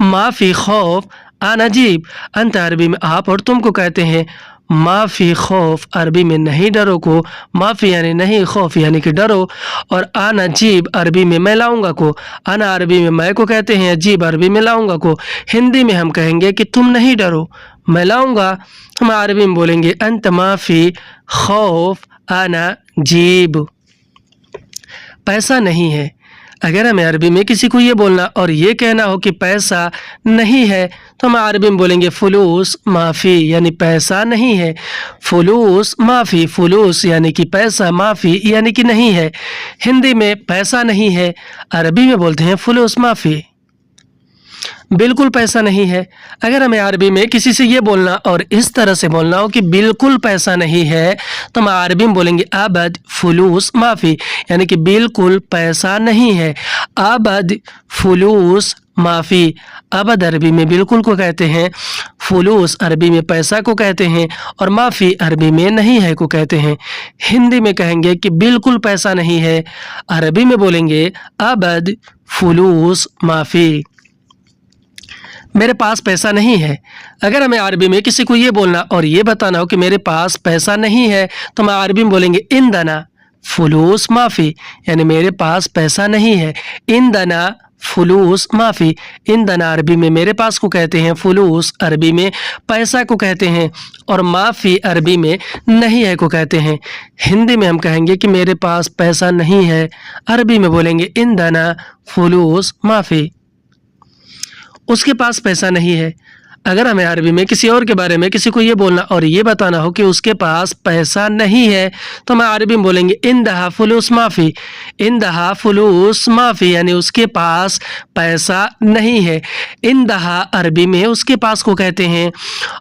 Speaker 1: माफ़ी खौफ आना जीब, अंत अरबी में आप और तुम को कहते हैं, माफ़ी खौफ अरबी में नहीं डरो को, माफ़ी यानी नहीं, खौफ यानी कि डरो, और आना जीब अरबी में मैं लाऊंगा को, आना अरबी में मैं को कहते हैं, जीब अरबी में लाऊंगा को। हिंदी में हम कहेंगे कि तुम नहीं डरो, मैं लाऊंगा, हम अरबी में बोलेंगे अंत माफ़ी खौफ आना जीब। पैसा नहीं है, अगर हमें अरबी में किसी को ये बोलना और ये कहना हो कि पैसा नहीं है, तो हम अरबी में बोलेंगे फुलूस माफ़ी, यानी पैसा नहीं है। फुलूस माफ़ी, फुलूस यानी कि पैसा, माफ़ी यानी कि नहीं है। हिंदी में पैसा नहीं है, अरबी में बोलते हैं फुलूस माफ़ी। बिल्कुल पैसा नहीं है। अगर हमें अरबी में किसी से ये बोलना और इस तरह से बोलना हो कि बिल्कुल पैसा नहीं है, तो हम अरबी में बोलेंगे अबद फुलूस माफ़ी, यानी कि बिल्कुल पैसा नहीं है। अबद फुलूस माफ़ी। अबद अरबी में बिल्कुल को कहते हैं, फुलूस अरबी में पैसा को कहते हैं, और माफ़ी अरबी में नहीं है को कहते हैं। हिंदी में कहेंगे कि बिल्कुल पैसा नहीं है, अरबी में बोलेंगे अबद फुलूस माफ़ी। मेरे पास पैसा नहीं है। अगर हमें अरबी में किसी को ये बोलना और ये बताना हो कि मेरे पास पैसा नहीं है, तो हम अरबी में बोलेंगे इंदना फुलूस माफ़ी, यानी मेरे पास पैसा नहीं है। इंदना फुलूस माफ़ी। इंदना अरबी में मेरे पास को कहते हैं, फुलूस अरबी में पैसा को कहते हैं, और माफ़ी अरबी में नहीं है को कहते हैं। हिंदी में हम कहेंगे कि मेरे पास पैसा नहीं है, अरबी में बोलेंगे इंदना फुलूस माफ़ी। उसके पास पैसा नहीं है। अगर हमें अरबी में किसी और के बारे में किसी को ये बोलना और ये बताना हो कि उसके पास पैसा नहीं है, तो हम अरबी में बोलेंगे इंदहा फुलूस माफ़ी। इंदहा फुलूस माफ़ी, यानी उसके पास पैसा नहीं है। इंदहा अरबी में उसके पास को कहते हैं,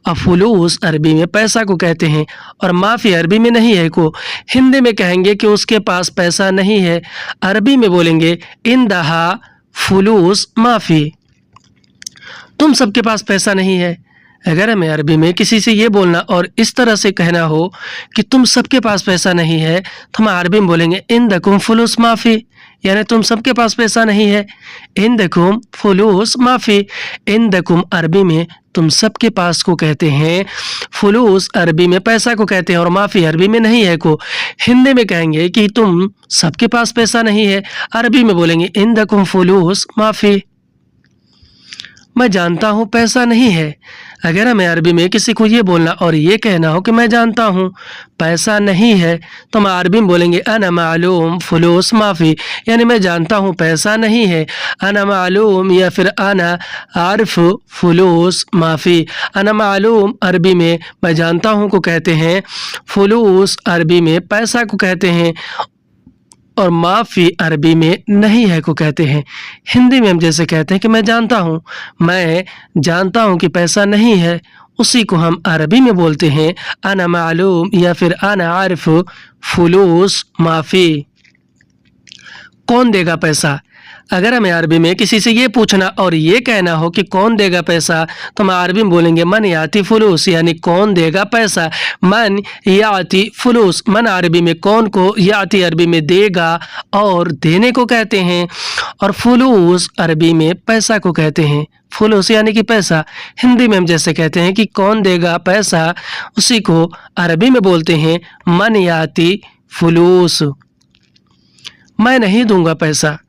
Speaker 1: और फुलूस अरबी में पैसा को कहते हैं, और माफ़ी अरबी में नहीं है को हिंदी में कहेंगे कि उसके पास पैसा नहीं है, अरबी में बोलेंगे इंदहा फुलूस माफ़ी। तुम सबके पास पैसा नहीं है। अगर हमें अरबी में किसी से ये बोलना और इस तरह से कहना हो कि तुम सबके पास पैसा नहीं है, तो हम अरबी में बोलेंगे इंदकुम फुलूस माफ़ी, यानी तुम सबके पास पैसा नहीं है। इंदकुम फुलूस माफ़ी। इंदकुम अरबी में तुम सबके पास को कहते हैं, फुलूस अरबी में पैसा को कहते हैं, और माफ़ी अरबी में नहीं है को हिंदी में कहेंगे कि तुम सबके पास पैसा नहीं है, अरबी में बोलेंगे इंदकुम फुलूस माफ़ी। मैं जानता हूँ पैसा नहीं है। अगर हमें अरबी में किसी को ये बोलना और ये कहना हो कि मैं जानता हूँ पैसा नहीं है, तो हम अरबी में बोलेंगे अना मालूम फुलूस माफ़ी, यानी मैं जानता हूँ पैसा नहीं है। अना मालूम या फिर अना आरिफ फुलूस माफ़ी। अना मालूम अरबी में मैं जानता हूँ को कहते हैं, फुलूस अरबी में पैसा को कहते हैं, और माफ़ी अरबी में नहीं है को कहते हैं। हिंदी में हम जैसे कहते हैं कि मैं जानता हूँ कि पैसा नहीं है, उसी को हम अरबी में बोलते हैं अना मालूम या फिर अना आरिफ फुलूस माफ़ी। कौन देगा पैसा? अगर हमें अरबी में किसी से ये पूछना और ये कहना हो कि कौन देगा पैसा, तो हम अरबी में बोलेंगे मन याती फुलूस, यानी कौन देगा पैसा। मन याती फुलूस। मन अरबी में कौन को, याती अरबी में देगा और देने को कहते हैं, और फुलूस अरबी में पैसा को कहते हैं। फुलूस यानी कि पैसा। हिंदी में हम जैसे कहते हैं कि कौन देगा पैसा, उसी को अरबी में बोलते हैं मन याती फुलूस। मैं नहीं दूंगा पैसा।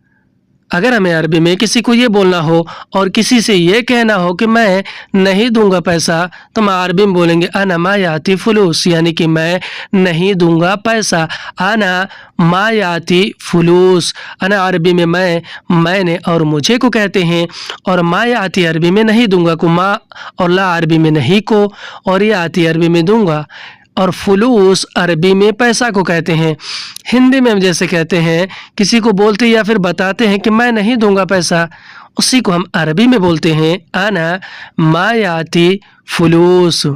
Speaker 1: अगर हमें अरबी में किसी को ये बोलना हो और किसी से ये कहना हो कि मैं नहीं दूंगा पैसा, तो हम अरबी में बोलेंगे अना मा याती फुलूस, यानी कि मैं नहीं दूंगा पैसा। अना मा याती फुलूस। अना अरबी में मैंने और मुझे को कहते हैं, और मा याती अरबी में नहीं दूंगा को मा, और ला अरबी में नहीं को, और याती अरबी में दूंगा, और फुलूस अरबी में पैसा को कहते हैं। हिंदी में हम जैसे कहते हैं, किसी को बोलते या फिर बताते हैं कि मैं नहीं दूंगा पैसा, उसी को हम अरबी में बोलते हैं अना मा याती फुलूस।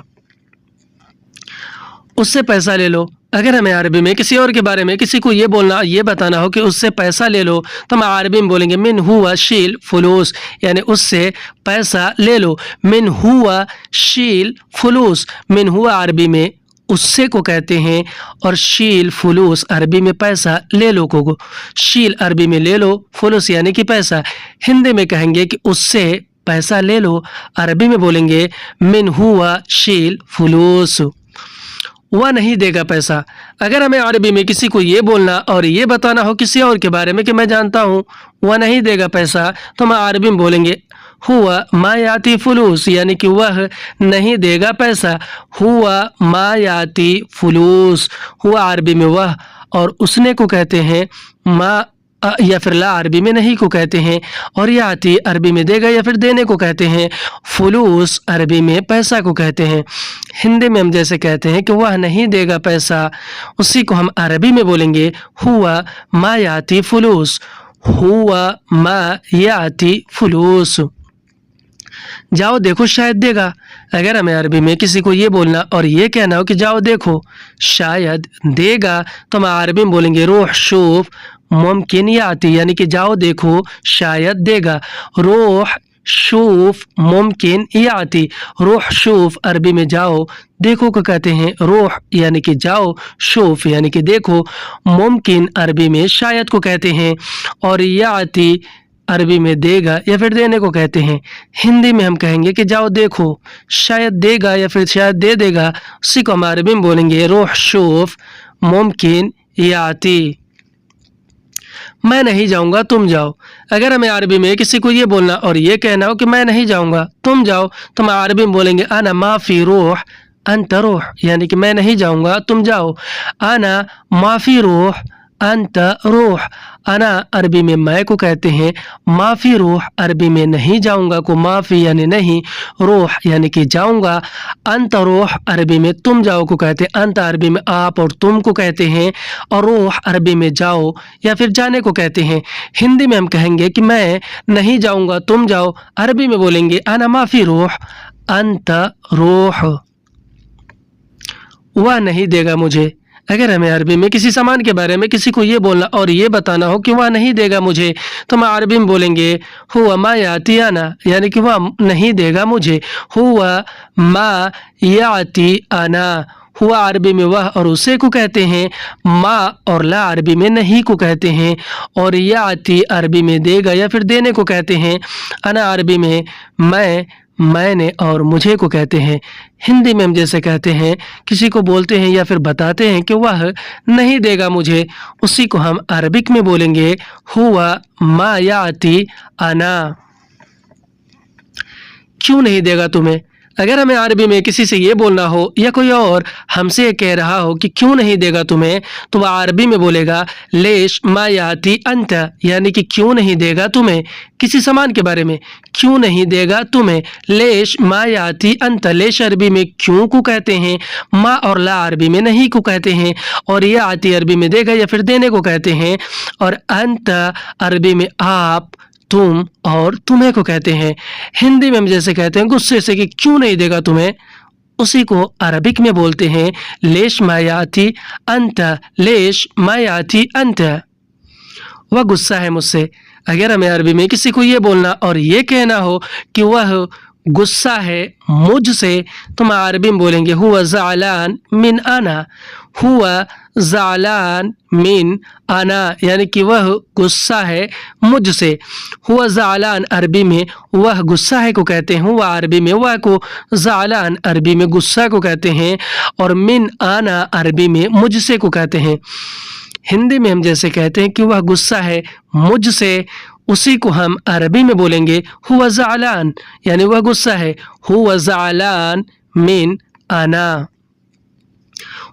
Speaker 1: उससे पैसा ले लो। अगर हमें अरबी में किसी और के बारे में किसी को ये बोलना ये बताना हो कि उससे पैसा ले लो, तो हम अरबी में बोलेंगे मिन हुआ शील फुलूस, यानी उससे पैसा ले लो। मिन हुआ शील फुलूस। मिन हुआ अरबी में उससे को कहते हैं, और शील फुलूस अरबी में पैसा ले लो को। शील अरबी में ले लो, फुलूस यानी कि पैसा। हिंदी में कहेंगे कि उससे पैसा ले लो, अरबी में बोलेंगे मिन हुआ शील फुलूस। वह नहीं देगा पैसा। अगर हमें अरबी में किसी को ये बोलना और ये बताना हो किसी और के बारे में कि मैं जानता हूँ वह नहीं देगा पैसा, तो हम अरबी में बोलेंगे हुआ मा याती फुलूस, यानी कि वह नहीं देगा पैसा। हुआ मा याती फुलूस। हुआ अरबी में वह और उसने को कहते हैं, मा या फिर ला अरबी में नहीं को कहते हैं, और याती अरबी में देगा या फिर देने को कहते हैं। फुलूस अरबी में पैसा को कहते हैं। हिंदी में हम जैसे कहते हैं कि वह नहीं देगा पैसा, उसी को हम अरबी में बोलेंगे हुआ मा याती फुलूस। हुआ मा याती फुलूस। जाओ देखो शायद देगा। अगर हमें अरबी में किसी को ये बोलना और ये कहना हो कि जाओ देखो शायद देगा, तो हम अरबी में बोलेंगे रोह शूफ मुमकिन याती, यानी कि जाओ देखो शायद देगा। रोह शूफ मुमकिन याती। रोह शूफ अरबी में जाओ देखो को कहते हैं रोह यानी कि जाओ, शूफ यानी कि देखो, मुमकिन अरबी में शायद को कहते हैं, और याती अरबी में देगा या फिर देने को कहते हैं। हिंदी में हम कहेंगे कि जाओ देखो शायद देगा या फिर शायद दे देगा, उसी को हम अरबी में बोलेंगे रोह शूफ मुमकिन याती। मैं नहीं जाऊंगा तुम जाओ। अगर हमें अरबी में किसी को ये बोलना और ये कहना हो कि मैं नहीं जाऊंगा तुम जाओ, तो हम अरबी में बोलेंगे अना माफी रोह अंत रोह, यानी कि मैं नहीं जाऊंगा तुम जाओ। अना माफी रोह अंत रोह। अना अरबी में मैं को कहते हैं, माफी रोह अरबी में नहीं जाऊंगा को माफी यानी नहीं, रोह यानी कि जाऊंगा। अंत रोह अरबी में तुम जाओ को कहते हैं, अंत अरबी में आप और तुम को कहते हैं, और रोह अरबी में जाओ या फिर जाने को कहते हैं। हिंदी में हम कहेंगे कि मैं नहीं जाऊंगा तुम जाओ, अरबी में बोलेंगे अना माफी रोह अंत रोह। वह नहीं देगा मुझे। अगर हमें अरबी में किसी सामान के बारे में किसी को ये बोलना और ये बताना हो कि वह नहीं देगा मुझे, तो हम अरबी में बोलेंगे हुआ मा याती आना, यानी कि वह नहीं देगा मुझे। हुआ मा याती आना। हुआ अरबी में वह और उसे को कहते हैं, मा और ला अरबी में नहीं को कहते हैं, और याती अरबी में देगा या फिर देने को कहते हैं। अना अरबी में मैं, मैंने और मुझे को कहते हैं। हिंदी में हम जैसे कहते हैं, किसी को बोलते हैं या फिर बताते हैं कि वह नहीं देगा मुझे, उसी को हम अरबिक में बोलेंगे हुआ मा याती आना। क्यों नहीं देगा तुम्हें। अगर हमें अरबी में किसी से ये बोलना हो या कोई और हमसे ये कह रहा हो कि क्यों नहीं देगा तुम्हें, तो वह अरबी में बोलेगा लेश मा याती अंत, यानी कि क्यों नहीं देगा तुम्हें। किसी सामान के बारे में क्यों नहीं देगा तुम्हें, लेश मा याती अंत। लेश अरबी में क्यों को कहते हैं, मा और ला अरबी में नहीं को कहते हैं, और ये आती अरबी में देगा या फिर देने को कहते हैं, और अंत अरबी में आप, तुम और तुम्हें को कहते हैं। हिंदी में हम जैसे कहते हैं गुस्से से कि क्यों नहीं देगा तुम्हें, उसी को अरबिक में बोलते हैं लेश मायाती अंत। लेश मायाती अंत। वह गुस्सा है मुझसे। अगर हमें अरबी में किसी को ये बोलना और ये कहना हो कि वह गुस्सा है मुझसे, तो हम अरबी में बोलेंगे हुआ ज़ालान मिन आना। हुआ ज़ालान मिन आना, यानी कि वह गुस्सा है मुझसे। हुआ ज़ालान अरबी में वह गुस्सा है को कहते हैं, हुआ अरबी में वह को, ज़ालान अरबी में गुस्सा को कहते हैं, और मिन आना अरबी में मुझसे को कहते हैं। हिंदी में हम जैसे कहते हैं कि वह गुस्सा है मुझसे, उसी को हम अरबी में बोलेंगे हुआ ज़ालान, यानी वह गुस्सा है। हुआ ज़ालान मिन आना।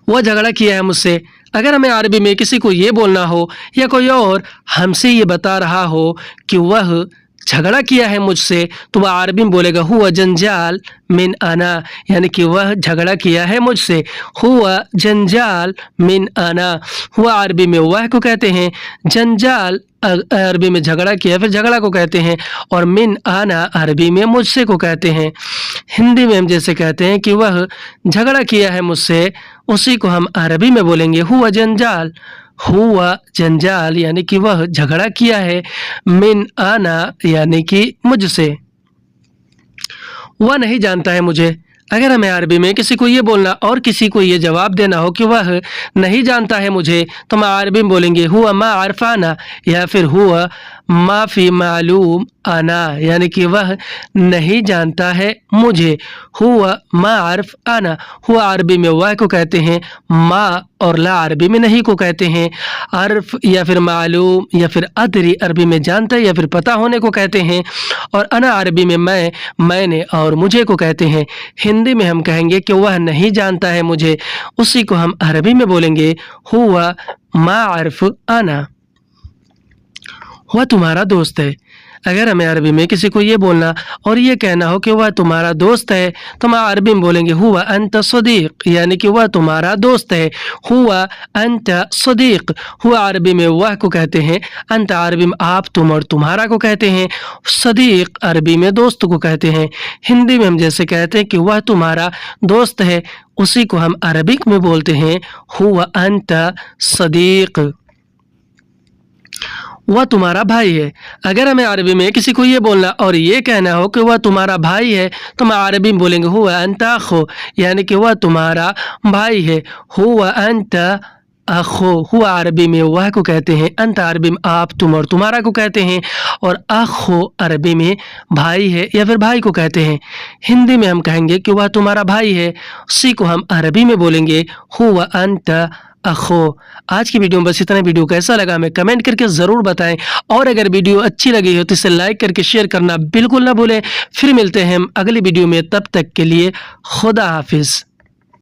Speaker 1: वह झगड़ा किया है मुझसे। अगर हमें अरबी में किसी को ये बोलना हो या कोई और हमसे ये बता रहा हो कि वह झगड़ा किया है मुझसे, तो वह अरबी में बोलेगा हुआ जंजाल मिन आना, यानी कि वह झगड़ा किया है मुझसे। हुआ जंजाल मिन आना। हुआ अरबी में वह को कहते हैं, जंजाल अरबी में झगड़ा किया फिर झगड़ा को कहते हैं, और मिन आना अरबी में मुझसे को कहते हैं। हिंदी में हम जैसे कहते हैं कि वह झगड़ा किया है मुझसे, उसी को हम अरबी में बोलेंगे हुआ जंजाल। हुआ जंजाल, यानी कि वह झगड़ा किया है, मिन आना यानी कि मुझसे। वह नहीं जानता है मुझे। अगर हमें अरबी में किसी को ये बोलना और किसी को ये जवाब देना हो कि वह नहीं जानता है मुझे, तो हम अरबी में बोलेंगे हुआ मा अरफाना, या फिर हुआ माफ़ी मालूम आना, यानी कि वह नहीं जानता है मुझे। हुआ मा अर्फ आना। हुआ अरबी में वह को कहते हैं, मा और ला अरबी में नहीं को कहते हैं। अर्फ या फिर मालूम या फिर अदरी अरबी में जानता या फिर पता होने को कहते हैं, और अना अरबी में मैं, मैंने और मुझे को कहते हैं। हिंदी में हम कहेंगे कि वह नहीं जानता है मुझे, उसी को हम अरबी में बोलेंगे हुआ मा अर्फ आना। वह तुम्हारा दोस्त है। अगर हमें अरबी में किसी को ये बोलना और ये कहना हो कि वह तुम्हारा दोस्त है, तो हम अरबी में बोलेंगे हुआ अंत सदीक, यानी कि वह तुम्हारा दोस्त है। हुआ अंत सदीक, हुआ अरबी में वह को कहते हैं, अंत अरबी में आप, तुम और तुम्हारा को कहते हैं, सदीक अरबी में दोस्त को कहते हैं। हिंदी में हम जैसे कहते हैं कि वह तुम्हारा दोस्त है, उसी को हम अरबिक में बोलते हैं हुआ अंत सदीक। वह तुम्हारा भाई है। अगर हमें अरबी में किसी को ये बोलना और ये कहना हो कि वह तुम्हारा भाई है, तो हम अरबी में बोलेंगे हुआ अंत अखो, यानी कि वह तुम्हारा भाई है। हुआ अंत अखो, हुआ अरबी में वह को कहते हैं, अंत अरबी में आप, तुम और तुम्हारा को कहते हैं, और अखो अरबी में भाई है या फिर भाई को कहते हैं। हिंदी में हम कहेंगे कि वह तुम्हारा भाई है, उसी को हम अरबी में बोलेंगे हुआ अंत अखो। आज की वीडियो में बस इतना। वीडियो कैसा लगा हमें कमेंट करके ज़रूर बताएं, और अगर वीडियो अच्छी लगी हो तो इसे लाइक करके शेयर करना बिल्कुल ना भूलें। फिर मिलते हैं हम अगली वीडियो में, तब तक के लिए खुदा हाफिज़।